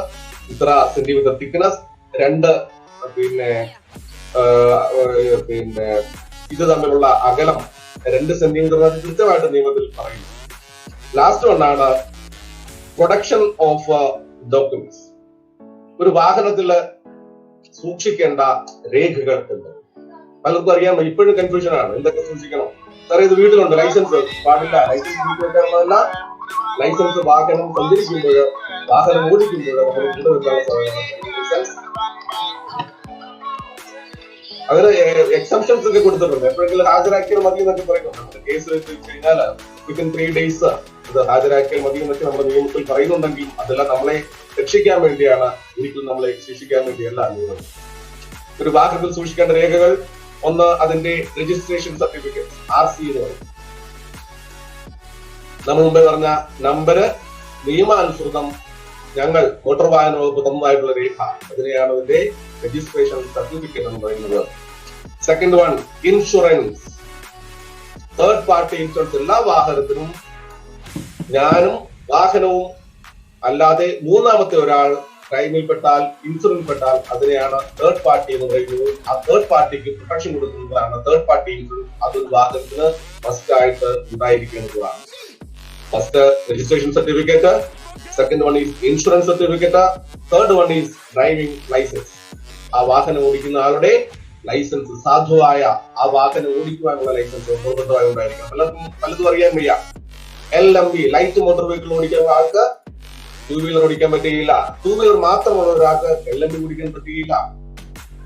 ഇത്ര സെന്റിമീറ്റർ തിക്നെസ്, 2 പിന്നെ ഇത് തമ്മിലുള്ള അകലം 2 സെന്റിമീറ്റർ കൃത്യമായിട്ട് നിയമത്തിൽ പറയുന്നു. ലാസ്റ്റ് ഒന്നാണ് പ്രൊഡക്ഷൻ ഓഫ് ഡോക്യുമെന്റ്സ്. ഒരു വാഹനത്തില് സൂക്ഷിക്കേണ്ട രേഖകൾ എന്ന് പലർക്കും അറിയാൻ ഇപ്പോഴും കൺഫ്യൂഷൻ ആണ്. എന്തൊക്കെ സൂക്ഷിക്കണം? സാറേ, ഇത് വീട്ടിലുണ്ട്, ലൈസൻസ് പാടില്ല. ലൈസൻസ് വീട്ടിൽ വെക്കാനുള്ളതല്ല. ലൈസൻസ് വാഹനം സഞ്ചരിക്കുമ്പോൾ, വാഹനം ഓടിക്കുമ്പോൾ നമ്മൾ കൊണ്ടുവെക്കാനുള്ള ലൈസൻസ്. അതിന് എക്സംഷൻസ് ഒക്കെ കൊടുത്തിട്ടുണ്ട്. എപ്പോഴെങ്കിലും ഹാജരാക്കിയാൽ മതി എന്നൊക്കെ പറയുന്നുണ്ട്. കേസ് വെച്ച് കഴിഞ്ഞാൽ വിത്തിൻ 3 days ഇത് ഹാജരാക്കിയാൽ മതി എന്നൊക്കെ നമ്മുടെ നിയമത്തിൽ പറയുന്നുണ്ടെങ്കിലും അതെല്ലാം നമ്മളെ രക്ഷിക്കാൻ വേണ്ടിയാണ്, ഒരിക്കലും നമ്മളെ ശിക്ഷിക്കാൻ വേണ്ടിയല്ല നിയമം. ഒരു വാഹനത്തിൽ സൂക്ഷിക്കേണ്ട രേഖകൾ: ഒന്ന്, അതിന്റെ രജിസ്ട്രേഷൻ സർട്ടിഫിക്കറ്റ്, RC എന്ന് പറയും. നമ്മൾ മുമ്പേ പറഞ്ഞ നമ്പര് നിയമാനുസൃതം ഞങ്ങൾ മോട്ടോർ വാഹന വകുപ്പ് തന്നതായിട്ടുള്ള രേഖ, അതിനെയാണ് അതിന്റെ രജിസ്ട്രേഷൻ സർട്ടിഫിക്കറ്റ് എന്ന് പറയുന്നത്. Second one, insurance. Third party insurance. എല്ലാ വാഹനത്തിനും ഞാനും വാഹനവും അല്ലാതെ മൂന്നാമത്തെ ഒരാൾ ക്രൈമിൽ പെട്ടാൽ, ഇൻഷുറൻസ് പെട്ടാൽ അതിനെയാണ് തേർഡ് പാർട്ടി എന്ന് പറയുന്നത്. ആ തേർഡ് പാർട്ടിക്ക് പ്രൊട്ടക്ഷൻ കൊടുക്കുന്നതാണ് തേർഡ് പാർട്ടി ഇൻഷുറൻസ്. അതൊരു വാഹനത്തിന് മസ്റ്റ് ആയിട്ട് ഉണ്ടായിരിക്കുന്നതാണ്. First registration certificate, second one is insurance certificate, third one is driving licence. ആ വാഹനം ഓടിക്കുന്ന ആളുടെ ലൈസൻസ്, സാധുവായ ആ വാഹനം ഓടിക്കുവാനുള്ള ലൈസൻസ് നിർബന്ധമായി ഉണ്ടായിരിക്കണം. പലതും അറിയാൻ വയ്യ. LMV, ലൈറ്റ് മോട്ടോർ വെഹിക്കിൾ ഓടിക്കുന്ന ആൾക്ക് 2 വീലർ ഓടിക്കാൻ പറ്റുകയില്ല. 2 വീലർ മാത്രമുള്ള ഒരാൾക്ക് LMV ഓടിക്കാൻ പറ്റുകയില്ല.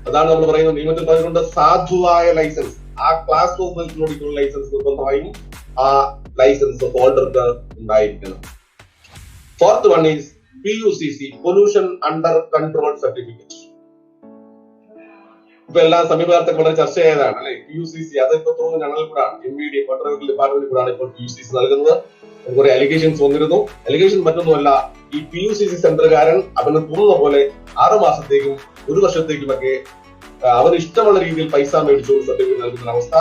അതാണ് നമ്മൾ പറയുന്നത്, നിയമത്തിൽ പറഞ്ഞുകൊണ്ട് സാധുവായ ലൈസൻസ്, ആ ക്ലാസ് വെഹിക്കിൾ ഓടിക്കുന്ന ലൈസൻസ് നിർബന്ധമായും ആ ലൈസൻസ് ഹോൾഡർക്ക് ഉണ്ടായിരിക്കണം. Fourth one is PUCC, pollution under control certificate. ഇപ്പൊ എല്ലാ സമീപകാലത്തൊക്കെ വളരെ ചർച്ച ചെയ്തതാണ് അല്ലെ PUCC. അതിപ്പോ തോന്നുന്നു ഞങ്ങളിൽ കൂടാണ്, MVD മോട്ടോർ വെഹിക്കിൾ ഡിപ്പാർട്ട്മെന്റിൽ കൂടാണ് ഇപ്പോൾ PUCC നൽകുന്നത്. കുറെ അലിഗേഷൻസ് വന്നിരുന്നു. അലിഗേഷൻ മറ്റൊന്നുമല്ല, ഈ PUCC സെന്ററുകാരൻ അവന് തോന്നുന്ന പോലെ 6 മാസത്തേക്കും 1 വർഷത്തേക്കുമൊക്കെ അവന് ഇഷ്ടമുള്ള രീതിയിൽ പൈസ മേടിച്ചു സർട്ടിഫിക്കറ്റ് നൽകുന്ന അവസ്ഥ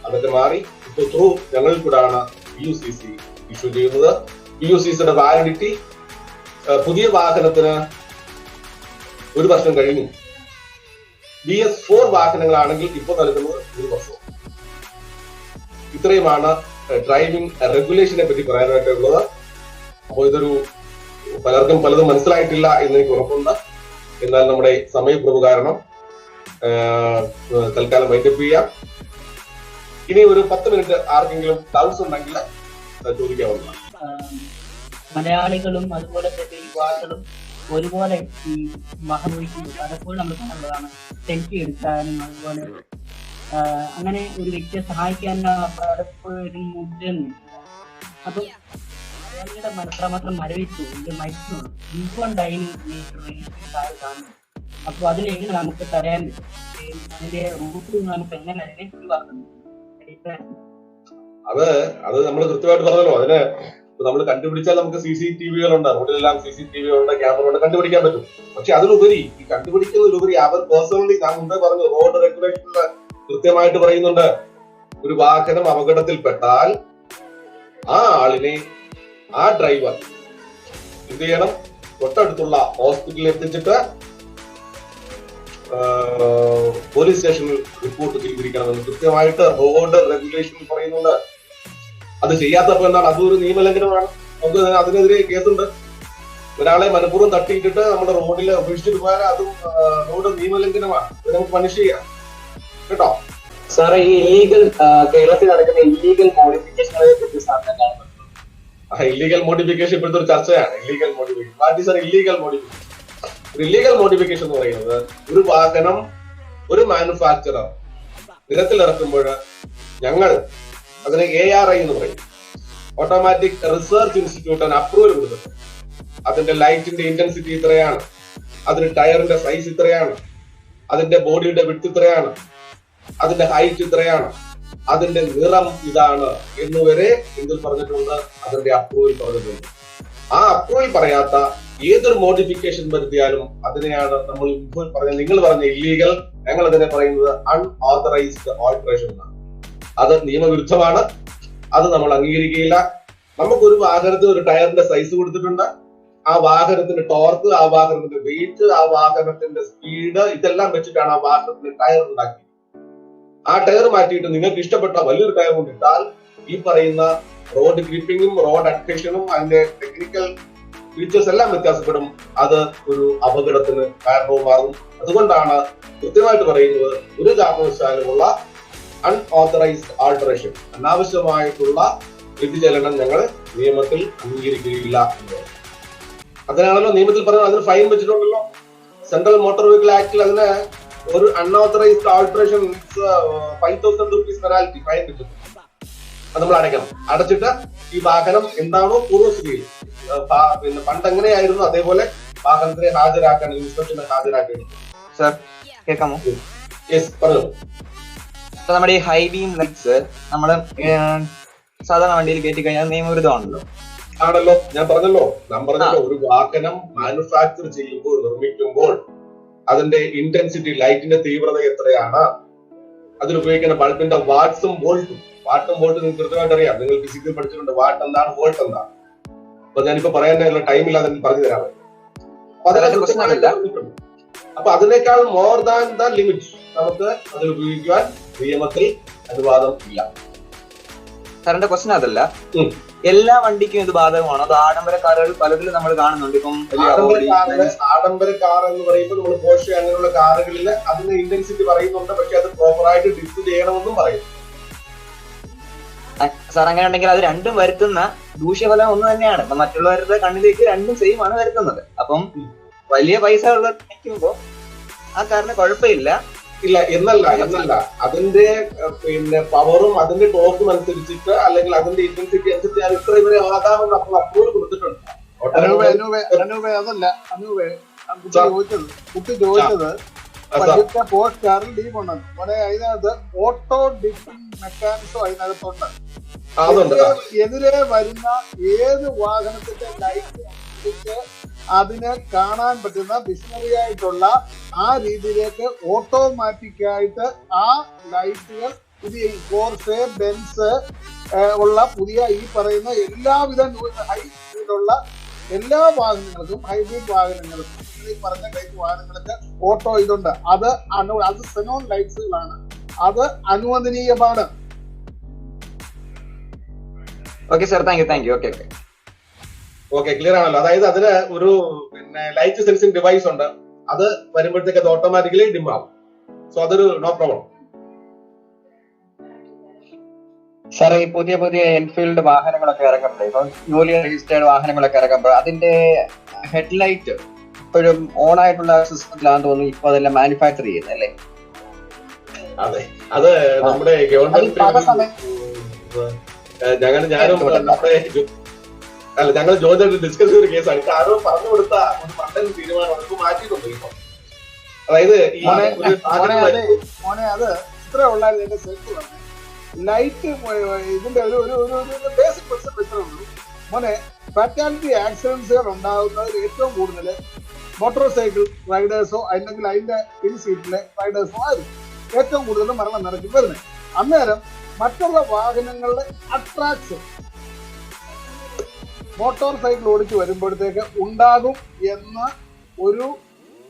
അതൊക്കെ മാറി ഇപ്പോൾ ത്രൂ ഞങ്ങളിൽ കൂടാണ് PUCC ഇഷ്യൂ ചെയ്യുന്നത്. PUCCയുടെ വാലിഡിറ്റി പുതിയ വാഹനത്തിന് 1 വർഷം കഴിഞ്ഞു. BS4 വാഹനങ്ങളാണെങ്കിൽ ഇപ്പോൾ നൽകുന്നത് 1 വർഷം. ഇത്രയുമാണ് ഡ്രൈവിംഗ് റെഗുലേഷനെ പറ്റി പറയാനായിട്ടുള്ളത്. അപ്പോൾ ഇതൊരു പലർക്കും പലതും മനസ്സിലായിട്ടില്ല എന്ന് എനിക്ക് ഉറപ്പുണ്ട്. എന്നാൽ നമ്മുടെ സമയക്കുറവ് കാരണം തൽക്കാലം വൈൻഡപ്പ് ചെയ്യാം. ഇനി ഒരു 10 മിനിറ്റ് ആർക്കെങ്കിലും ഡൗട്ട്സ് ഉണ്ടെങ്കിൽ ചോദിക്കാവുന്നതാണ്. മലയാളികളും അതുപോലെ തന്നെ യുവാക്കളും ഒരുപോലെ ഈ വാഹനോടിക്കുമ്പോൾ പലപ്പോഴും നമ്മൾ കാണുന്നതാണ് സെൽഫി എടുക്കാനും അതുപോലെ അങ്ങനെ ഒരു വ്യക്തിയെ സഹായിക്കാൻ പലപ്പോഴും മുതിരുന്നു. അപ്പം മലയാളിയുടെ മനസ്സിലാമാത്രം മരവിച്ചു മരിച്ചു ഇൻകൊണ്ടായി കാണുന്നു. അപ്പൊ അതിലെങ്ങനെ നമുക്ക് തരാൻ അതിന്റെ റൂട്ട് നമുക്ക് എങ്ങനെ അതിനെ ഒഴിവാക്കുന്നു? അത് നമ്മൾ കൃത്യമായിട്ട് പറഞ്ഞല്ലോ. അതിന് നമ്മൾ കണ്ടുപിടിച്ചാൽ നമുക്ക് CCTV-കളുണ്ട്, റോഡിലെല്ലാം CCTV-ഉണ്ട്, ക്യാമറ ഉണ്ട്, കണ്ടുപിടിക്കാൻ പറ്റും. പക്ഷെ അതിലുപരി ഈ കണ്ടുപിടിക്കുന്നതിലുപരി അവർ പേഴ്സണലി, ഞാൻ മുമ്പേ പറഞ്ഞു, റോഡ് റെഗുലേഷനിൽ കൃത്യമായിട്ട് പറയുന്നുണ്ട്, ഒരു വാഹനം അപകടത്തിൽപ്പെട്ടാൽ ആ ആളിനെ, ആ ഡ്രൈവർ എന്ത് ചെയ്യണം? തൊട്ടടുത്തുള്ള ഹോസ്പിറ്റലിൽ എത്തിച്ചിട്ട് പോലീസ് സ്റ്റേഷനിൽ റിപ്പോർട്ട് ചെയ്തിരിക്കണമെന്ന് കൃത്യമായിട്ട് റോഡ് റെഗുലേഷനിൽ പറയുന്നുണ്ട്. അത് ചെയ്യാത്തപ്പോ എന്താണ്? അതൊരു നിയമലംഘനമാണ്. നമുക്ക് അതിനെതിരെ കേസുണ്ട്. ഒരാളെ മനഃപൂർവ്വം തട്ടിയിട്ടിട്ട് നമ്മുടെ റോഡിൽ ഉപേക്ഷിച്ചിട്ട് പോയാൽ അതും റോഡ് നിയമലംഘനമാണ്. അത് നമുക്ക് പണിഷ് ചെയ്യാം കേട്ടോ. സാറേ, ഈ ഇല്ലീഗൽ കേരളത്തിൽ നടക്കുന്ന ഇല്ലീഗൽ മോഡിഫിക്കേഷനെ കുറിച്ച് സാറിന് എന്താണ് പറയുന്നത്? ഇല്ലീഗൽ മോഡിഫിക്കേഷൻ ഇപ്പോഴത്തെ ഒരു ചർച്ചയാണ്. Illegal modification, what is illegal modification? Illegal modification എന്ന് പറയുന്നത് ഒരു വാഹനം ഒരു മാനുഫാക്ചറർ നിരത്തിലിറക്കുമ്പോൾ ഞങ്ങൾ അതിന് ARI എന്ന് പറയും, ഓട്ടോമാറ്റിക് റിസർച്ച് ഇൻസ്റ്റിറ്റ്യൂട്ടിന് അപ്രൂവൽ കൊടുത്തിട്ടുണ്ട്. അതിന്റെ ലൈറ്റിന്റെ ഇന്റൻസിറ്റി ഇത്രയാണ്, അതിന് ടയറിന്റെ സൈസ് ഇത്രയാണ്, അതിന്റെ ബോഡിയുടെ വിഡ്ത് ഇത്രയാണ്, അതിന്റെ ഹൈറ്റ് ഇത്രയാണ്, അതിന്റെ നിറം ഇതാണ് എന്നുവരെ എന്തിൽ പറഞ്ഞിട്ടുണ്ട്? അതിന്റെ അപ്രൂവൽ പറഞ്ഞിട്ടുണ്ട്. ആ അപ്രൂവൽ പറയാത്ത ഏതൊരു മോഡിഫിക്കേഷൻ വരുത്തിയാലും അതിനെയാണ് നമ്മൾ നിങ്ങൾ പറഞ്ഞ ഇല്ലീഗൽ, ഞങ്ങൾ അതിനെ പറയുന്നത് അൺഓതറൈസ്ഡ് ഓൾട്ടറേഷൻ എന്നാണ്. അത് നിയമവിരുദ്ധമാണ്. അത് നമ്മൾ അംഗീകരിക്കുകയില്ല. നമുക്കൊരു വാഹനത്തിന് ഒരു ടയറിന്റെ സൈസ് കൊടുത്തിട്ടുണ്ട്. ആ വാഹനത്തിന്റെ ടോർക്ക്, ആ വാഹനത്തിന്റെ വെയിറ്റ്, ആ വാഹനത്തിന്റെ സ്പീഡ്, ഇതെല്ലാം വെച്ചിട്ടാണ് ആ വാഹനത്തിന്റെ ടയർ ഉണ്ടാക്കിയത്. ആ ടയർ മാറ്റിയിട്ട് നിങ്ങൾക്ക് ഇഷ്ടപ്പെട്ട വലിയൊരു ടയർ കൊണ്ടിട്ടാൽ ഈ പറയുന്ന റോഡ് ഗ്രിപ്പിങ്ങും റോഡ് അഡ്ഹഷനും അതിന്റെ ടെക്നിക്കൽ ഫീച്ചേഴ്സ് എല്ലാം വ്യത്യാസപ്പെടും. അത് ഒരു അപകടത്തിന് കാരണവും മാറും. അതുകൊണ്ടാണ് കൃത്യമായിട്ട് പറയുന്നത്, ഒരു കാരണവശാലുമുള്ള അൺഓതറൈസ്ഡ് ആൾട്ടറേഷൻ, അനാവശ്യമായിട്ടുള്ള വ്യതിചലനം ഞങ്ങൾ നിയമത്തിൽ അംഗീകരിക്കുകയില്ല എന്നുള്ളത്. അതിനാണല്ലോ നിയമത്തിൽ പറഞ്ഞത്. അതിന് ഫൈൻ വെച്ചിട്ടുണ്ടല്ലോ. സെൻട്രൽ മോട്ടോർ വെഹിക്കിൾ ആക്ടിൽ അതിന് ഒരു unauthorised alteration 5,000 rupees penalty fine വെച്ചിട്ടുണ്ട്. അത് നമ്മൾ അടയ്ക്കണം. അടച്ചിട്ട് ഈ വാഹനം എന്താണോ പൂർവ്വസ്ഥിതിയിൽ, പിന്നെ പണ്ട് എങ്ങനെയായിരുന്നു അതേപോലെ വാഹനത്തിനെ ഹാജരാക്കാൻ, ഇൻസ്പെക്ഷനെ ഹാജരാക്കേണ്ടി. സാർ കേൾക്കാമോ? യെസ്, പറഞ്ഞു. നമ്മുടെ ഈ ഹൈ ബീം ലൈറ്റ്സ് നമ്മള് സാധാരണ വണ്ടിയിൽ കയറ്റി കഴിഞ്ഞാൽ നിയമവിരുദ്ധമാണല്ലോ. ആണല്ലോ, ഞാൻ പറഞ്ഞല്ലോ. ഒരു വാഹനം മാനുഫാക്ചർ ചെയ്യുമ്പോൾ, നിർമ്മിക്കുമ്പോൾ അതിന്റെ ഇന്റൻസിറ്റി, ലൈറ്റിന്റെ തീവ്രത എത്രയാണ്, അതിലുപയോഗിക്കുന്ന ബൾബിന്റെ വാട്ട്സും വോൾട്ടും നിങ്ങൾക്ക് കൃത്യമായിട്ട് അറിയാം. നിങ്ങൾ ഫിസിക്സിൽ പഠിച്ചിട്ടുണ്ട് വാട്ട് എന്താണ്, വോൾട്ട് എന്താണ്. അപ്പൊ ഞാനിപ്പോ പറയാനുള്ള ടൈമില്ലാതെ പറഞ്ഞു തരാൻ പറ്റും. അപ്പൊ അതിനേക്കാൾ മോർ ദാൻ ദ ലിമിറ്റ് നമുക്ക് അതിൽ ഉപയോഗിക്കുവാൻ നിയമത്തിൽ അനുവാദം ഇല്ല. സാറിന്റെ ക്വസ്റ്റൻ അതല്ല, എല്ലാ വണ്ടിക്കും ഇത് ബാധകമാണോ? അത് ആഡംബര കാറുകൾ പലതിലും നമ്മൾ കാണുന്നുണ്ട്. ഇപ്പം ആഡംബര കാർ എന്ന് പറയുമ്പോൾ നമ്മൾ പോർഷെ അങ്ങനെയുള്ള കാറുകളിൽ അതിന്റെ ഇന്റൻസിറ്റി പറയുന്നുണ്ട്. പക്ഷെ അത് പ്രോപ്പറായിട്ട് ഡിസ്പ്ലേ ചെയ്യണമെന്നും പറയും. സാർ അങ്ങനെ ഉണ്ടെങ്കിൽ അത് രണ്ടും വരുത്തുന്ന ദൂഷ്യഫലം ഒന്ന് തന്നെയാണ്. അപ്പൊ മറ്റുള്ളവരുടെ കണ്ണിലേക്ക് രണ്ടും സെയിം ആണ് വരുത്തുന്നത്. അപ്പം വലിയ പൈസ ഉള്ള നിൽക്കുമ്പോ ആ കാറിന് കുഴപ്പമില്ല. ഇല്ല എന്നല്ല അതിന്റെ പിന്നെ പവറും അതിന്റെ ടോർക്കും അനുസരിച്ചിട്ട്, അല്ലെങ്കിൽ അതിന്റെ ഇന്റൻസിറ്റി അനുസരിച്ച് അത് ഇത്ര ഇവരെ ആകാമെന്ന് അപ്പോൾ അപ്രൂവൽ കൊടുത്തിട്ടുണ്ട്. കുട്ടി ചോദിച്ചത് പോസ്റ്റ് കാറിൽ ഡീം ഉണ്ടെന്ന്. അതിനകത്ത് ഓട്ടോ ഡിപ്പിംഗ് മെക്കാനിസം അതിനകത്തുണ്ട്. എതിരെ വരുന്ന ഏത് വാഹനത്തിന്റെ ലൈറ്റ് അനുസരിച്ച് അതിനെ കാണാൻ പറ്റുന്ന വിഷണറി ആയിട്ടുള്ള ആ രീതിയിലേക്ക് ഓട്ടോമാറ്റിക് ആയിട്ട് ആ ലൈറ്റുകൾ പുതിയ പോർഷെ, ബെൻസ് ഉള്ള പുതിയ ഈ പറയുന്ന എല്ലാവിധ ഹൈ സ്പീഡുള്ള എല്ലാ വാഹനങ്ങൾക്കും, ഹൈബ്രിഡ് വാഹനങ്ങൾക്കും, ഈ പറഞ്ഞ ടൈപ്പ് വാഹനങ്ങൾക്ക് ഓട്ടോ ഇതുണ്ട്. അത് സെനോൺ ലൈറ്റ്സുകളാണ്. അത് അനുവദനീയമാണ്. Okay sir, thank you. Okay, clear ആണല്ലോ. അതായത് അതിന് ഒരു പിന്നെ ലൈറ്റ് സെൻസിങ് ഡിവൈസ് ഉണ്ട്. അത് വരുമ്പോഴത്തേക്ക് അത് ഓട്ടോമാറ്റിക്കലി ഡിം ആവും. സോ അതൊരു നോ പ്രോബ്ലം. സാർ, ഈ പുതിയ എൻഫീൽഡ് വാഹനങ്ങളൊക്കെ ഇറങ്ങുമ്പോൾ, ഇപ്പം ന്യൂലി രജിസ്റ്റേർഡ് വാഹനങ്ങളൊക്കെ ഇറങ്ങുമ്പോൾ അതിന്റെ ഹെഡ്ലൈറ്റ് ഇപ്പോഴും ഓൺ ആയിട്ടുള്ള സിസ്റ്റത്തിലാണെന്ന് തോന്നുന്നു. ഇപ്പൊ അതെല്ലാം മാനുഫാക്ചർ ചെയ്യുന്നത് അല്ലേ? അതെ, അത് നമ്മുടെ ഗവൺമെന്റ് ഞങ്ങൾ ജോയിന്റ് ഡിസ്കസ് ചെയ്ത ഒരു കേസാണ്. ഇത് ആരോ പറഞ്ഞു കൊടുത്ത ഒരു പണ്ടൻ തീരുമാനമാണ്. ഇപ്പൊ മാറ്റിയിട്ടുണ്ട് ഇപ്പൊ. അതായത് മോനെ അത് ഇത്ര ഉള്ളായിരുന്നു എന്റെ സെൽഫ് ലൈറ്റ് ഇതിന്റെ ഒരു ബേസിക് പ്രിൻസിപ്പിൾ ഇത്രേ ഉള്ളൂ മോനെ. ഫാറ്റാലിറ്റി ആക്സിഡൻസുകൾ ഉണ്ടാകുന്നതിൽ ഏറ്റവും കൂടുതൽ മോട്ടോർ സൈക്കിൾ റൈഡേഴ്സോ അല്ലെങ്കിൽ അതിന്റെ പിൻ സീറ്റിലെ റൈഡേഴ്സോ ആയിരിക്കും ഏറ്റവും കൂടുതൽ മരണം നിരക്ക് വരുന്നത്. അന്നേരം മറ്റുള്ള വാഹനങ്ങളുടെ അട്രാക്ഷൻ മോട്ടോർ സൈക്കിൾ ഓടിച്ച് വരുമ്പോഴത്തേക്ക് ഉണ്ടാകും എന്ന ഒരു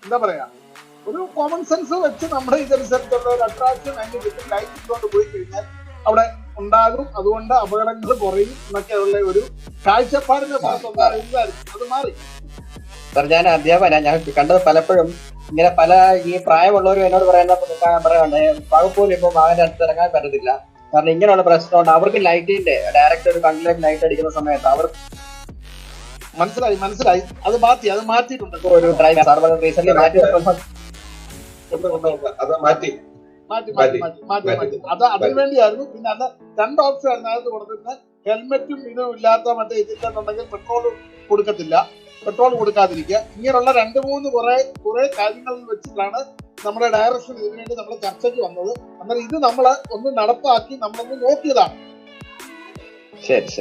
എന്താ പറയാ ഒരു കോമൺ സെൻസ് വെച്ച് നമ്മുടെ ഇതനുസരിച്ചുള്ള ഒരു അട്രാക്ഷൻ അതിന് ചുറ്റും ലൈറ്റ് ഇട്ടുകൊണ്ട് പോയി കഴിഞ്ഞാൽ അവിടെ ഉണ്ടാകും. അതുകൊണ്ട് അപകടങ്ങൾ കുറയും എന്നൊക്കെയുള്ള ഒരു കാഴ്ചപ്പാടിന്റെ ഭാഗത്തുണ്ടായിരുന്നു. അത് മാറി. സാർ, ഞാൻ അധ്യാപകനാണ്. ഞാൻ കണ്ടത് പലപ്പോഴും ഇങ്ങനെ പല ഈ പ്രായമുള്ളവരും എന്നോട് പറയാനുണ്ട് വകുപ്പോലും ഇപ്പൊ വാഹനം അടുത്ത് ഇറങ്ങാൻ പറ്റത്തില്ല. കാരണം ഇങ്ങനെയുള്ള പ്രശ്നമുണ്ട്. അവർക്ക് ലൈറ്റിന്റെ ഡയറക്റ്റ് ഒരു കണ്ണിലേക്ക് ലൈറ്റ് അടിക്കുന്ന സമയത്ത് അവർ മനസ്സിലായി അത് മാറ്റിയിട്ടുണ്ട്. ഒരു ഡ്രൈവർ റീസെന്റ് മാറ്റി അത് അതിനു വേണ്ടിയായിരുന്നു. പിന്നെ അത് 2 ഓപ്ഷൻ ആയിരുന്നു അതിനകത്ത് കൊടുത്തിരുന്നത്. ഹെൽമെറ്റും ഇതും ഇല്ലാത്ത മറ്റേ ഇതില്ലെന്നുണ്ടെങ്കിൽ പെട്രോൾ കൊടുക്കാതിരിക്കുക. ഇങ്ങനെയുള്ള 2-3 കുറെ കാര്യങ്ങളിൽ വെച്ചിട്ടാണ് നമ്മുടെ ഡയറക്ഷൻ ഇതിനുവേണ്ടി നമ്മൾ ചർച്ചയ്ക്ക് വന്നത്. അന്നേരം ഇത് നമ്മൾ ഒന്ന് നടപ്പാക്കി നമ്മളൊന്ന് നോക്കിയതാണ്.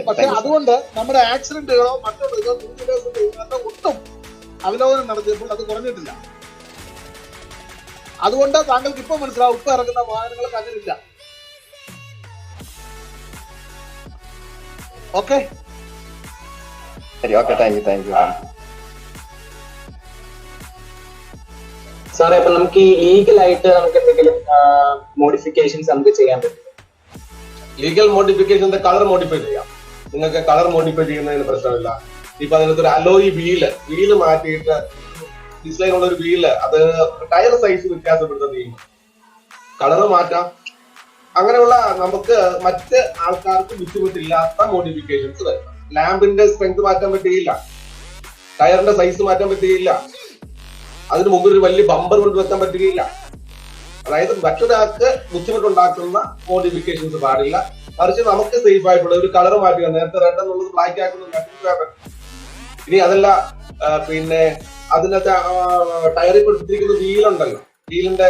പക്ഷെ അതുകൊണ്ട് നമ്മുടെ ആക്സിഡന്റുകളോ മറ്റുള്ള ഇതോ ഒട്ടും അവലോകനം നടത്തിയപ്പോൾ അത് കുറഞ്ഞിട്ടില്ല. അതുകൊണ്ട് താങ്കൾക്ക് ഇപ്പൊ മനസ്സിലാവും ഇപ്പൊ ഇറങ്ങുന്ന വാഹനങ്ങൾക്ക് അങ്ങനെയില്ല. ഓക്കെ ശരി, ഓക്കെ, താങ്ക് യു. സാറേ, അപ്പൊ നമുക്ക് ഈ ലീഗലായിട്ട് നമുക്ക് എന്തെങ്കിലും മോഡിഫിക്കേഷൻസ് നമുക്ക് ചെയ്യാൻ പറ്റും? ലീഗൽ മോഡിഫിക്കേഷൻ കളർ മോഡിഫൈ ചെയ്യാം. നിങ്ങൾക്ക് കളർ മോഡിഫൈ ചെയ്യുന്നതിന് പ്രശ്നമില്ല. ഇപ്പൊ അതിനകത്ത് ഒരു അലോയി വീല് മാറ്റിയിട്ട് ഡിസൈനുള്ള ഒരു വീല് അത് ടയർ സൈസ് വ്യത്യാസപ്പെടുത്തുന്ന ചെയ്യും. കളറ് മാറ്റാം. അങ്ങനെയുള്ള നമുക്ക് മറ്റ് ആൾക്കാർക്ക് ബുദ്ധിമുട്ടില്ലാത്ത മോഡിഫിക്കേഷൻസ് വരും. ലാമ്പിന്റെ സ്ട്രെങ്ത് മാറ്റാൻ പറ്റുകയില്ല, ടയറിന്റെ സൈസ് മാറ്റാൻ പറ്റുകയില്ല, അതിന് മുമ്പിൽ ഒരു വലിയ ബമ്പർ കൊണ്ടുവെക്കാൻ പറ്റുകയില്ല. അതായത് മറ്റൊരാൾക്ക് ബുദ്ധിമുട്ടുണ്ടാക്കുന്ന മോഡിഫിക്കേഷൻസ് പാടില്ല. മറിച്ച് നമുക്ക് സേഫ് ആയിട്ടുള്ള ഒരു കളർ മാറ്റുക. നേരത്തെ റെഡ് എന്നുള്ളത് ബ്ലാക്ക് ആക്കുന്നത്. ഇനി അതല്ല, പിന്നെ അതിനകത്ത് ടയറിൽ കൊടുത്തിരിക്കുന്ന വീലുണ്ടല്ലോ, വീലിന്റെ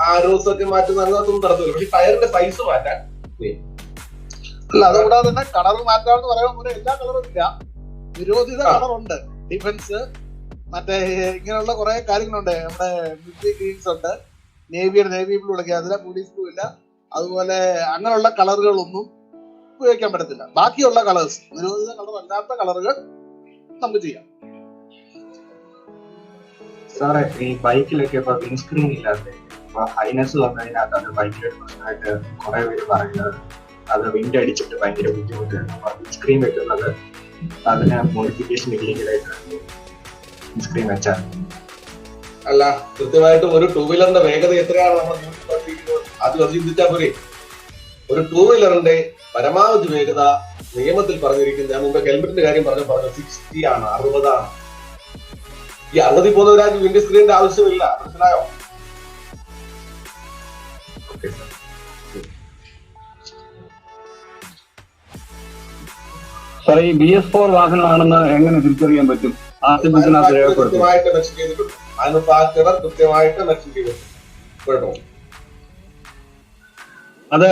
ആരോസ് ഒക്കെ മാറ്റുന്ന അങ്ങനത്തൊന്നും നടത്തില്ല. പക്ഷെ ടയറിന്റെ സൈസ് മാറ്റാൻ അല്ല. അതുകൂടാതെ തന്നെ കളർ മാറ്റാമെന്ന് പറയുമ്പോൾ എല്ലാ കളറും ഇല്ല, നിരോധിത കളറുണ്ട്. ഡിഫൻസ് മറ്റേ ഇങ്ങനെയുള്ള കുറെ കാര്യങ്ങളുണ്ട്. നമ്മുടെ മിലിറ്ററി ഗ്രീൻസ് ഉണ്ട്, നേവി ബ്ലൂ വിളിക്കുക, അതിലെ പോലീസ് ബ്ലൂ ഇല്ല. അതുപോലെ അങ്ങനെയുള്ള കളറുകളൊന്നും ഉപയോഗിക്കാൻ പറ്റത്തില്ല. ബാക്കിയുള്ള കളേഴ്സ്, നിരോധിത കളർ അല്ലാത്ത കളറുകൾ നമുക്ക് ചെയ്യാം. സാറേ, ഈ ബൈക്കിലൊക്കെ ഇപ്പൊ വിൻസ്ക്രീൻ ഇല്ലാത്ത ഹൈനസ് വന്നതിനകത്ത് അത് ബൈക്കിലൊരു പ്രശ്നമായിട്ട് കുറെ പേര് പറയുന്നത് അത് വിൻഡ് അടിച്ചിട്ട് ഭയങ്കര ബുദ്ധിമുട്ടാണ്. അപ്പൊ വിൻസ്ക്രീൻ വെക്കുന്നത് അതിന് മോഡിഫിക്കേഷൻ ഇല്ലീഗലായിട്ട് വിൻസ്ക്രീൻ വെച്ചാൽ അല്ല, കൃത്യമായിട്ടും ഒരു 2 വീലറിന്റെ വേഗത എത്രയാണ് നമ്മൾ അത് ചിന്തിച്ചാൽ പോരെ. ഒരു 2 വീലറിന്റെ പരമാവധി വേഗത നിയമത്തിൽ പറഞ്ഞിരിക്കുന്നത്, ഞാൻ മുമ്പ് ഹെൽമെറ്റിന്റെ കാര്യം പറഞ്ഞു 60 ആണ്, 60 ആണ്. ഈ 60 പോകുന്നവരാൾക്ക് വിൻഡ് സ്ക്രീനിന്റെ ആവശ്യമില്ല. മനസ്സിലായോ? സാറേ, ഈ BS4 വാഹനമാണെന്ന് എങ്ങനെ തിരിച്ചറിയാൻ പറ്റും? കൃത്യമായിട്ട് മെൻഷൻ ചെയ്തിട്ടുണ്ട്. മാനുഫാക്ചറർ കൃത്യമായിട്ട് മെൻഷൻ ചെയ്തിട്ടുണ്ട്. അത്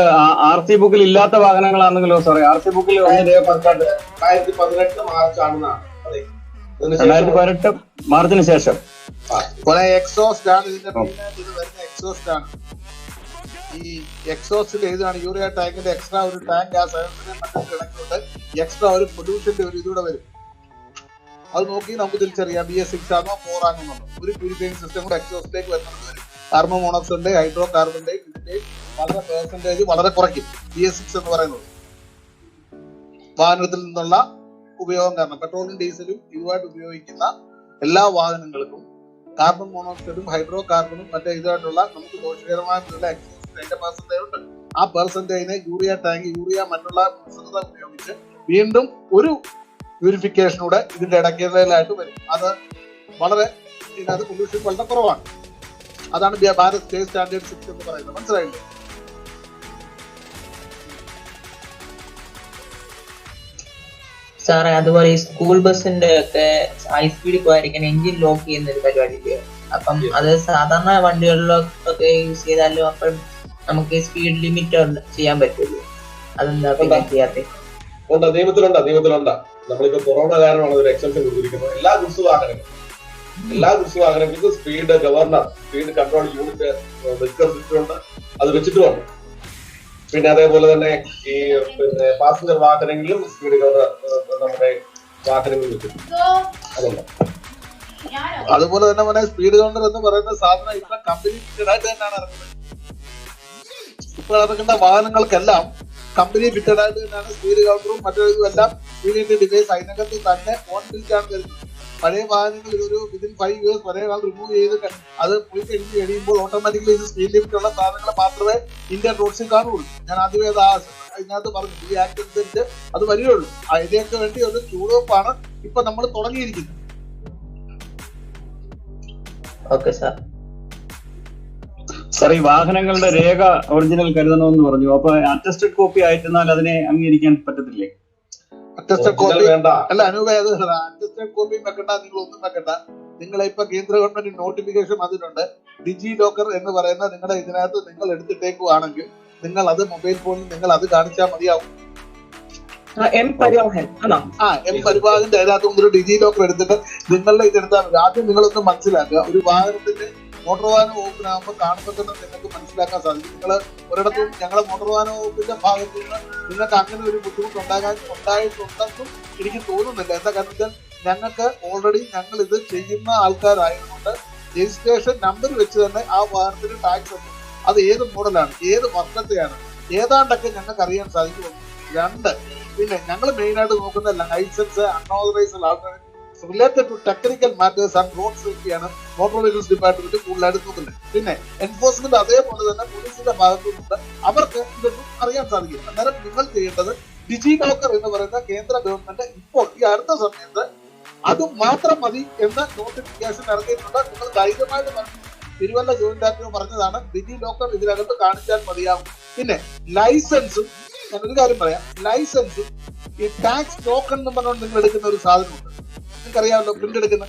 RC ബുക്കിൽ ഇല്ലാത്ത വാഹനങ്ങളാണെങ്കിലോ സാറേ? RC ബുക്കിൽ 2018 മാർച്ച് ആണെന്നാണ്. അതെ, 2018 മാർച്ചിന് ശേഷം എക്സോസ്റ്റ് ആണ് ഇതിന്റെ ഇത് വരുന്ന എക്സോസ്റ്റ് ആണ്. ഈ എക്സോസ്റ്റിൽ ഏതാണ് യൂറിയ ടാങ്കിന്റെ എക്സ്ട്രാ ഒരു ടാങ്ക് ആ കിടക്കുന്നുണ്ട്. എക്സ്ട്രാ ഒരു പൊല്യൂഷന്റെ ഒരു ഇതൂടെ വരും. അത് നോക്കി നമുക്ക് തിരിച്ചറിയാം BS6 ആണോ 4 ആണോ. ഒരു പ്യൂരിഫൈയിങ് സിസ്റ്റം കൂടെ എക്സോസ്റ്റിലേക്ക് വരുന്നുണ്ട്. കാർബൺ മോണോക്സൈഡിന്റെ ഹൈഡ്രോ കാർബണിന്റെയും ഇതിന്റെയും വളരെ പെർസെന്റേജ് വളരെ കുറയ്ക്കും. BS6 എന്ന് പറയുന്നത് വാഹനത്തിൽ നിന്നുള്ള ഉപയോഗം കാരണം പെട്രോളും ഡീസലും ഇതുമായിട്ട് ഉപയോഗിക്കുന്ന എല്ലാ വാഹനങ്ങൾക്കും കാർബൺ മോണോക്സൈഡും ഹൈഡ്രോ കാർബണും മറ്റേ ഇതുമായിട്ടുള്ള നമുക്ക് ദോഷകരമായിട്ടുള്ള അതിന്റെ പെർസെന്റേജ് ഉണ്ട്. ആ പെർസെന്റേജിനെ യൂറിയ ടാങ്ക്, യൂറിയ മറ്റുള്ള മിശ്രിതം ഉപയോഗിച്ച് വീണ്ടും ഒരു പ്യൂരിഫിക്കേഷനൂടെ ഇതിന്റെ ഇടയ്ക്കിടയിലായിട്ട് വരും. അത് വളരെ ഇതിനകത്ത് പൊല്യൂഷൻ വളരെ കുറവാണ്. അതാണ് ഭാരത് സ്റ്റേറ്റ് സ്റ്റാൻഡേർഡ് 6 എന്ന് പറയുന്നത്. മനസ്സിലായില്ലേ? സാറേ, അതുപോലെ ഈ സ്കൂൾ ബസിന്റെ ഒക്കെ ഹൈ സ്പീഡിൽ പോയിരിക്കാൻ എഞ്ചിൻ ലോക്ക് ചെയ്യുന്ന ഒരു പരിപാടി ഇല്ലേ? അപ്പം അത് സാധാരണ വണ്ടികളിലൊക്കെ യൂസ് ചെയ്താലും അപ്പം നമുക്ക് സ്പീഡ് ലിമിറ്റ് ചെയ്യാൻ പറ്റുള്ളൂ. അതെന്താ പിന്നെ ചെയ്യാത്ത? ഉണ്ട്, നിയമത്തിലുണ്ട്. നമ്മളിപ്പോ കൊറോണ കാരണമാണ് ഒരു എക്സംഷൻ കൊടുത്തിരിക്കുന്നത്. എല്ലാ ഗുഡ്സ് വാഹനങ്ങൾക്കും speed governor, speed control unit വെച്ചിട്ടുണ്ട്, അത് വെച്ചിട്ടുമുണ്ട്. പിന്നെ അതേപോലെ തന്നെ ഈ പാസഞ്ചർ വാഹനങ്ങളിലും സ്പീഡ് ഗവർണർ നമ്മുടെ വാഹനങ്ങളിൽ വെച്ചിട്ടുണ്ട്. അതുണ്ട്. അതുപോലെ തന്നെ മോനെ സ്പീഡ് ഗവർണർ എന്ന് പറയുന്ന സാധനം ഇപ്പൊ കമ്പനി ഫിറ്റഡ് ആയിട്ട് തന്നെയാണ് ഇറങ്ങുന്നത്. ഇപ്പൊ ഇറങ്ങുന്ന വാഹനങ്ങൾക്കെല്ലാം കമ്പനി ഫിറ്റഡ് ആയിട്ട് തന്നെയാണ് സ്പീഡ് ഗവർണറും മറ്റൊരു എല്ലാം യൂണിറ്റ് ഡിവൈസ് അതിനകത്ത് തന്നെ ഓൺ ബിൽറ്റാണ് വരുന്നത്. പഴയ വാഹനങ്ങൾ ഇതൊരു വിതിൻ 5 years പഴയ കാലം റിമൂവ് ചെയ്ത് അത് പോയി കഴിയുമ്പോൾ ഓട്ടോമാറ്റിക്കലി ഇത് സ്പീഡ് ലിമിറ്റ് ഉള്ള സാധനങ്ങൾ മാത്രമേ ഇന്ത്യൻ റോഡ്സിൽ കാണുള്ളൂ. ഞാൻ ആദ്യമേ ഇതിനകത്ത് പറഞ്ഞു ഈ ആക്ട് അനുസരിച്ച് അത് വരികയുള്ളൂ. ഇതിനൊക്കെ വേണ്ടി ഒരു ചൂടുവെപ്പാണ് ഇപ്പൊ നമ്മൾ തുടങ്ങിയിരിക്കുന്നത്. Okay sir. സാർ, ഈ വാഹനങ്ങളുടെ രേഖ ഒറിജിനൽ കരുതണമെന്ന് പറഞ്ഞു. അപ്പൊ അറ്റസ്റ്റഡ് കോപ്പി ആയിരുന്നാൽ അതിനെ അംഗീകരിക്കാൻ പറ്റത്തില്ലേ? അറ്റസ്റ്റഡ് കോപ്പി വേണ്ട. അല്ല അനൂപ, അത് അറ്റസ്റ്റഡ് കോപ്പിയും വെക്കണ്ട, നിങ്ങൾ ഒന്നും വെക്കണ്ട. നിങ്ങളെ ഇപ്പൊ കേന്ദ്ര ഗവൺമെന്റ് നോട്ടിഫിക്കേഷൻ വന്നിട്ടുണ്ട്. ഡിജി ലോക്കർ എന്ന് പറയുന്ന നിങ്ങളുടെ ഇതിനകത്ത് നിങ്ങൾ എടുത്തിട്ടേക്കുവാണെങ്കിൽ നിങ്ങൾ അത് മൊബൈൽ ഫോണിൽ നിങ്ങൾ അത് കാണിച്ചാൽ മതിയാവും. എം പരിവാഹൻ പരിവാഹന്റെ അതിനകത്ത് ഒരു ഡിജി ലോക്കർ എടുത്തിട്ട് നിങ്ങളുടെ ഇതെടുത്താൽ മതി. ആദ്യം നിങ്ങളൊന്ന് മനസ്സിലാക്കുക, ഒരു വാഹനത്തിന്റെ മോട്ടോർ വാഹന വകുപ്പിനാകുമ്പോൾ കാണുമ്പോൾ തന്നെ നിങ്ങൾക്ക് മനസ്സിലാക്കാൻ സാധിക്കും. നിങ്ങൾ ഒരിടത്തും ഞങ്ങളെ മോട്ടോർ വാഹന വകുപ്പിന്റെ ഭാഗത്തു നിന്ന് നിങ്ങൾക്ക് അങ്ങനെ ഒരു ബുദ്ധിമുട്ട് ഉണ്ടായിട്ടുണ്ടെന്നും എനിക്ക് തോന്നുന്നില്ല. എന്താ കാരണം വെച്ചാൽ ഞങ്ങൾക്ക് ഓൾറെഡി ഞങ്ങൾ ഇത് ചെയ്യുന്ന ആൾക്കാരായതുകൊണ്ട് രജിസ്ട്രേഷൻ നമ്പർ വെച്ച് തന്നെ ആ വാഹനത്തിന് ടാക്സ് ഉണ്ട്. അത് ഏത് മോഡലാണ്, ഏത് വർഷത്തെയാണ്, ഏതാണ്ടൊക്കെ ഞങ്ങൾക്ക് അറിയാൻ സാധിക്കും. 2, പിന്നെ ഞങ്ങൾ മെയിൻ ആയിട്ട് നോക്കുന്ന ലൈസൻസ്, അൺഓതറൈസ്ഡ് ആൾക്കാർ related to technical matters and road സേഫ്റ്റിയാണ് മോട്ടോർ വെഹിക്കിൾസ് ഡിപ്പാർട്ട്മെന്റ് കൂടുതലായിട്ട് നോക്കുന്നത്. പിന്നെ എൻഫോഴ്സ്മെന്റ് അതേപോലെ തന്നെ പോലീസിന്റെ ഭാഗത്തു നിന്ന് അവർക്ക് ഇതൊന്നും അറിയാൻ സാധിക്കും. അന്നേരം നിങ്ങൾ ചെയ്യേണ്ടത് ഡിജി ലോക്കർ എന്ന് പറയുന്ന കേന്ദ്ര ഗവൺമെന്റ് ഇപ്പോൾ ഈ അടുത്ത സമയത്ത് അത് മാത്രം മതി എന്ന നോട്ടിഫിക്കേഷൻ ഇറങ്ങിയിട്ടുണ്ട്. നിങ്ങൾ ധൈര്യമായിട്ട് പറഞ്ഞു, തിരുവല്ല ജോയിന്റ് ആക്ടിവ് പറഞ്ഞതാണ് ഡിജി ലോക്കർ ഇതിനകത്ത് കാണിച്ചാൽ മതിയാവും. പിന്നെ ലൈസൻസും, ഞാനൊരു കാര്യം പറയാം, ലൈസൻസും ഈ ടാക്സ് ടോക്കൺ എന്ന് പറഞ്ഞുകൊണ്ട് നിങ്ങൾ എടുക്കുന്ന ഒരു സാധനമുണ്ട്, നിങ്ങൾക്കറിയാമല്ലോ, പ്രിന്റ് എടുക്കുന്ന.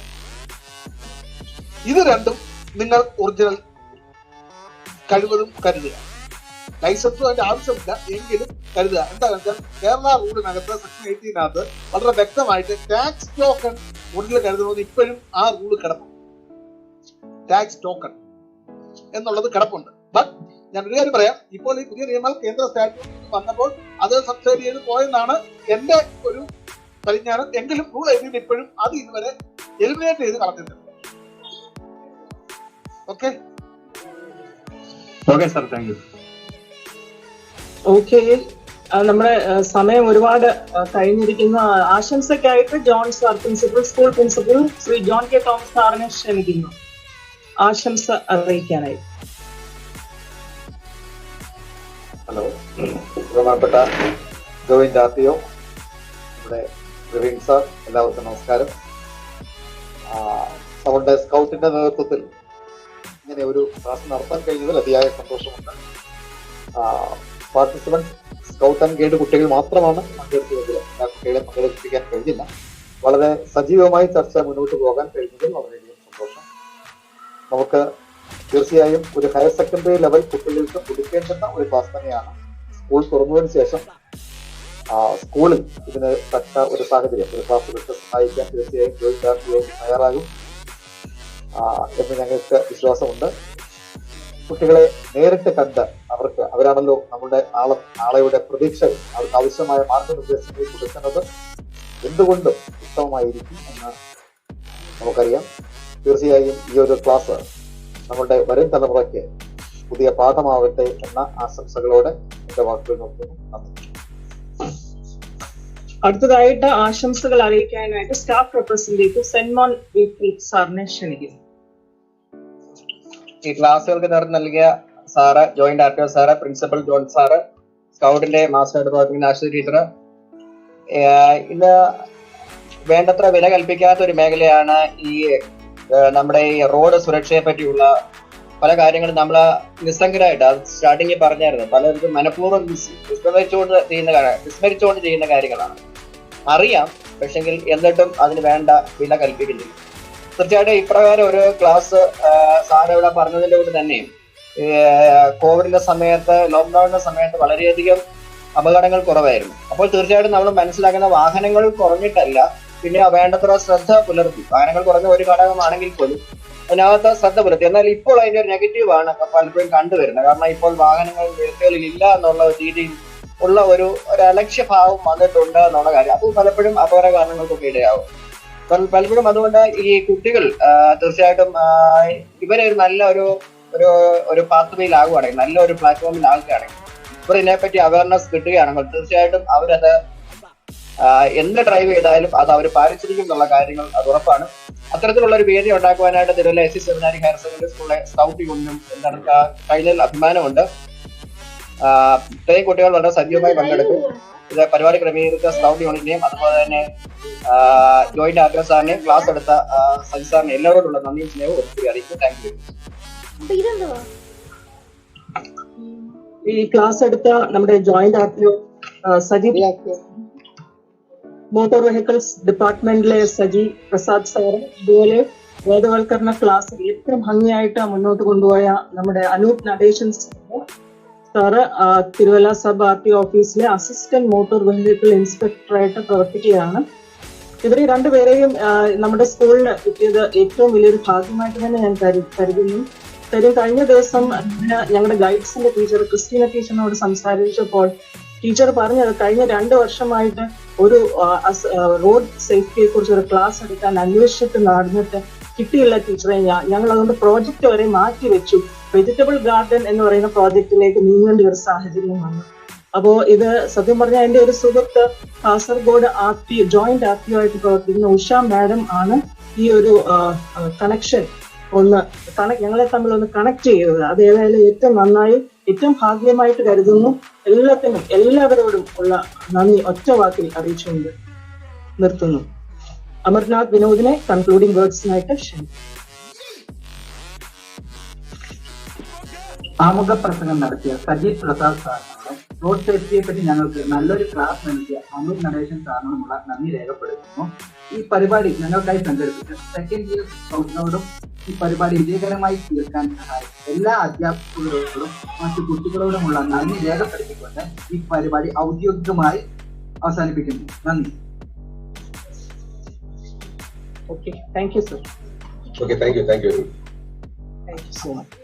ഇത് രണ്ടും നിങ്ങൾ ഒറിജിനൽ കഴിവതും കരുതുക. ലൈസൻസും അതിന്റെ ആവശ്യമില്ല എങ്കിലും കരുതുക. എന്താണെന്ന് വെച്ചാൽ കേരള റൂളിനകത്ത് സെക്ഷൻ 18 വളരെ വ്യക്തമായിട്ട് ടാക്സ് ടോക്കൺ ഒറിജിനൽ കരുതണമെന്ന് ഇപ്പോഴും ആ റൂള് കിടപ്പുണ്ട്. ടാക്സ് ടോക്കൺ എന്നുള്ളത് കിടപ്പുണ്ട്. ബട്ട് ഞാൻ ഒരു കാര്യം പറയാം, ഇപ്പോൾ ഈ പുതിയ നിയമങ്ങൾ കേന്ദ്ര സ്റ്റാറ്റ്യൂട്ട് വന്നപ്പോൾ അത് സബ്സൈഡ് ചെയ്ത് പോയെന്നാണ് എന്റെ ഒരു പരിജ്ഞാനം. എങ്കിലും റൂൾ 18 ഇപ്പോഴും അത് ഇതുവരെ എലിമിനേറ്റ് ചെയ്ത് കളഞ്ഞിട്ടുണ്ട്. Okay sir, thank you. Okay, നമ്മുടെ സമയം ഒരുപാട് കഴിഞ്ഞിരിക്കുന്ന. ആശംസയ്ക്കായിട്ട് John sir, school principal Shri John K Thomas സാറിനെ ക്ഷണിക്കുന്നു ആശംസ അറിയിക്കാനായി. ഹലോ, ബഹുമാനപ്പെട്ട ജോയിന്റ് ആർടിഒ, നമ്മുടെ പ്രവീൺ സാർ, എല്ലാവർക്കും നമസ്കാരം. നമ്മുടെ സ്കൗട്ടിന്റെ നേതൃത്വത്തിൽ ഇങ്ങനെ ഒരു ക്ലാസ് നടത്താൻ കഴിഞ്ഞതിൽ അതിയായ സന്തോഷമുണ്ട്. പാർട്ടിസിപ്പൻസ് സ്കൗട്ട് ആൻഡ് ഗൈഡ് കുട്ടികൾ മാത്രമാണ് പങ്കെടുത്തതെങ്കിൽ എല്ലാ കുട്ടികളെ പങ്കെടുപ്പിക്കാൻ കഴിഞ്ഞില്ല. വളരെ സജീവമായി ചർച്ച മുന്നോട്ട് പോകാൻ കഴിഞ്ഞതിൽ വളരെയധികം സന്തോഷം. നമുക്ക് തീർച്ചയായും ഒരു ഹയർ സെക്കൻഡറി ലെവൽ കുട്ടികൾക്ക് കൊടുക്കേണ്ടുന്ന ഒരു ക്ലാസ് തന്നെയാണ്. സ്കൂൾ തുറന്നതിന് ശേഷം സ്കൂളിൽ ഇതിന് തക്ക ഒരു സാഹചര്യം, ഒരു ക്ലാസ് എടുത്ത് സഹായിക്കാൻ തീർച്ചയായും ജോയിന്റ് ആർടിഒ തയ്യാറാകും എന്ന് ഞങ്ങൾക്ക് വിശ്വാസമുണ്ട്. കുട്ടികളെ നേരിട്ട് കണ്ട് അവരാണല്ലോ നമ്മുടെ നാളെയുടെ പ്രതീക്ഷകൾ, അവർക്ക് ആവശ്യമായ മാർഗനിർദ്ദേശങ്ങൾ കൊടുക്കുന്നത് എന്തുകൊണ്ടും ഉത്തമമായിരിക്കും എന്ന് നമുക്കറിയാം. തീർച്ചയായും ഈ ഒരു ക്ലാസ് നമ്മുടെ വരും തലമുറയ്ക്ക് പുതിയ പാഠമാവട്ടെ എന്ന ആശംസകളോടെ എന്റെ വാക്കുകൾ നോക്കുന്നു. നന്ദി. അടുത്തതായിട്ട് ആശംസകൾ അറിയിക്കാനായിട്ട് സ്റ്റാഫ് റെപ്രസെന്റേറ്റീവ് സെൻമോൻ സാറിനെ ക്ഷണിക്കുന്നു. ഈ ക്ലാസ്സുകൾക്ക് നേതൃത്വം നൽകിയ sir, joint RTO sir, principal John sir, സ്കൗട്ടിന്റെ മാസ്റ്റർ പ്രവർത്തിക്കുന്ന ആശു ടീച്ചർ, ഇത് വേണ്ടത്ര വില കൽപ്പിക്കാത്ത ഒരു മേഖലയാണ് ഈ നമ്മുടെ ഈ റോഡ് സുരക്ഷയെ പറ്റിയുള്ള പല കാര്യങ്ങളും നമ്മൾ നിസ്സംഗരായിട്ട്, അത് സ്റ്റാർട്ടിങ്ങിൽ പറഞ്ഞായിരുന്നു, പലർക്കും മനഃപൂർവ്വം വിസ്മരിച്ചുകൊണ്ട് ചെയ്യുന്ന കാര്യങ്ങളാണ്. അറിയാം, പക്ഷെങ്കിൽ എന്നിട്ടും അതിന് വേണ്ട വില കൽപ്പിക്കുന്നില്ല. തീർച്ചയായിട്ടും ഇപ്രകാരം ഒരു ക്ലാസ് സാറ് ഇവിടെ പറഞ്ഞതിൻ്റെ കൊണ്ട് തന്നെ കോവിഡിന്റെ സമയത്ത്, ലോക്ക്ഡൌണിന്റെ സമയത്ത് വളരെയധികം അപകടങ്ങൾ കുറവായിരുന്നു. അപ്പോൾ തീർച്ചയായിട്ടും നമ്മൾ മനസ്സിലാക്കുന്ന വാഹനങ്ങൾ കുറഞ്ഞിട്ടല്ല, പിന്നെ വേണ്ടത്ര ശ്രദ്ധ പുലർത്തി. വാഹനങ്ങൾ കുറഞ്ഞ ഒരു ഘടകമാണെങ്കിൽ പോലും അതിനകത്ത് ശ്രദ്ധ പുലർത്തി. എന്നാൽ ഇപ്പോൾ അതിന്റെ ഒരു നെഗറ്റീവ് ആണ് പലപ്പോഴും കണ്ടുവരുന്നത്. കാരണം ഇപ്പോൾ വാഹനങ്ങൾ നിരത്തുകളിൽ ഇല്ല എന്നുള്ള രീതിയിൽ ഉള്ള ഒരു അലക്ഷ്യഭാവം വന്നിട്ടുണ്ട് എന്നുള്ള കാര്യം. അത് പലപ്പോഴും അപകട കാരണങ്ങൾക്കൊക്കെ ഇടയാവും. പലപ്പോഴും അതുകൊണ്ട് ഈ കുട്ടികൾ തീർച്ചയായിട്ടും ഇവരെ ഒരു നല്ല ഒരു പാത്വയിലാകുകയാണെങ്കിൽ, നല്ല ഒരു പ്ലാറ്റ്ഫോമിലാകുകയാണെങ്കിൽ, ഇവർ ഇതിനെപ്പറ്റി അവയർനെസ് കിട്ടുകയാണെങ്കിൽ തീർച്ചയായിട്ടും അവരത് എന്ത് ഡ്രൈവ് ചെയ്താലും അത് അവർ പാലിച്ചിരിക്കും എന്നുള്ള കാര്യങ്ങൾ അത് ഉറപ്പാണ്. അത്തരത്തിലുള്ള ഒരു വേദി ഉണ്ടാക്കുവാനായിട്ട് Thiruvalla SC seminary higher secondary സ്കൂളിലെ സ്കൗട്ട് യൂണിയനും കഴിഞ്ഞതിൽ അഭിമാനമുണ്ട്. ഇത്രയും കുട്ടികൾ വളരെ സജീവമായി പങ്കെടുക്കും. ഇത് പരിപാടി ക്രമീകരിച്ച സ്കൗട്ട് യൂണിറ്റിനെയും അതുപോലെ തന്നെ ജോയിന്റ് ആർട്ടിഒ സാറിനെയും ക്ലാസ് എടുത്ത സജി സാറിനെ എല്ലാവരോടുള്ള നന്ദിയും സ്നേഹവും ഒത്തിരി അറിയിക്കും. Thank you. ഈ ക്ലാസ് എടുത്ത നമ്മുടെ joint RTO Saji, motor vehicles ഡിപ്പാർട്ട്മെന്റിലെ സജി പ്രസാദ് സാറ്, ഇതുപോലെ ബോധവൽക്കരണ ക്ലാസ് ഏറ്റവും ഭംഗിയായിട്ട് മുന്നോട്ട് കൊണ്ടുപോയ നമ്മുടെ Anoop Natesan sir Thiruvalla sub RTO ഓഫീസിലെ അസിസ്റ്റന്റ് മോട്ടോർ വെഹിക്കിൾ ഇൻസ്പെക്ടറായിട്ട് പ്രവർത്തിക്കുകയാണ്. ഇവരെ രണ്ടുപേരെയും നമ്മുടെ സ്കൂളിന് കിട്ടിയത് ഏറ്റവും വലിയൊരു ഭാഗ്യമായിട്ട് തന്നെ ഞാൻ കരുതുന്നു. കാര്യം കഴിഞ്ഞ ദിവസം ഞങ്ങളുടെ ഗൈഡ്സിന്റെ ടീച്ചർ ക്രിസ്റ്റീന ടീച്ചറിനോട് സംസാരിച്ചപ്പോൾ ടീച്ചർ പറഞ്ഞത് കഴിഞ്ഞ 2 വർഷമായിട്ട് ഒരു റോഡ് സേഫ്റ്റിയെ കുറിച്ച് ഒരു ക്ലാസ് എടുക്കാൻ അന്വേഷിച്ചിട്ട് നടന്നിട്ട് കിട്ടിയില്ല ടീച്ചറെ. ഞങ്ങൾ അതുകൊണ്ട് പ്രോജക്റ്റ് വരെ മാറ്റി വെച്ചു. വെജിറ്റബിൾ ഗാർഡൻ എന്ന് പറയുന്ന പ്രോജക്റ്റിലേക്ക് നീങ്ങേണ്ട ഒരു സാഹചര്യം വന്നു. അപ്പോ ഇത് സത്യം പറഞ്ഞാൽ എന്റെ ഒരു സുഹൃത്ത് കാസർഗോഡ് ജോയിന്റ് RTO ആയിട്ട് പ്രവർത്തിക്കുന്ന ഉഷ മാഡം ആണ് ഈ ഒരു കണക്ഷൻ ഞങ്ങളെ തമ്മിൽ ഒന്ന് കണക്ട് ചെയ്തത്. അത് ഏതായാലും ഏറ്റവും നന്നായി, ഏറ്റവും ഭാഗ്യമായിട്ട് കരുതുന്നു. എല്ലാവരോടും ഉള്ള നന്ദി ഒറ്റ വാക്കിൽ അറിയിച്ചുകൊണ്ട് നിർത്തുന്നു. അമർനാഥ് വിനോദിനെ കൺക്ലൂഡിംഗ് വേർഡ്സിനായിട്ട് ക്ഷണിക്കും. ആമുഖ പ്രസംഗം നടത്തിയ സജി പ്രസാദ് സാറിനോട് റോഡ് സേഫ്റ്റിയെ പറ്റി ഞങ്ങൾക്ക് നല്ലൊരു ക്ലാസ് നൽകിയ അനൂപ് നടേശൻ സാറിനോടുമുള്ള നന്ദി രേഖപ്പെടുത്തുന്നു. ഈ പരിപാടി ഞങ്ങൾക്കായി സംഘടിപ്പിച്ച സെക്കൻഡ് ഇയർ സ്കൗട്ടിനോടും ഈ പരിപാടി വിജയകരമായി തീർക്കാൻ സഹായിച്ച എല്ലാ അധ്യാപകരോടും മറ്റു കുട്ടികളോടുമുള്ള നന്ദി രേഖപ്പെടുത്തിക്കൊണ്ട് ഈ പരിപാടി ഔദ്യോഗികമായി അവസാനിപ്പിക്കുന്നു. നന്ദി. Okay, thank you, sir. Okay, thank you. Thank you so much.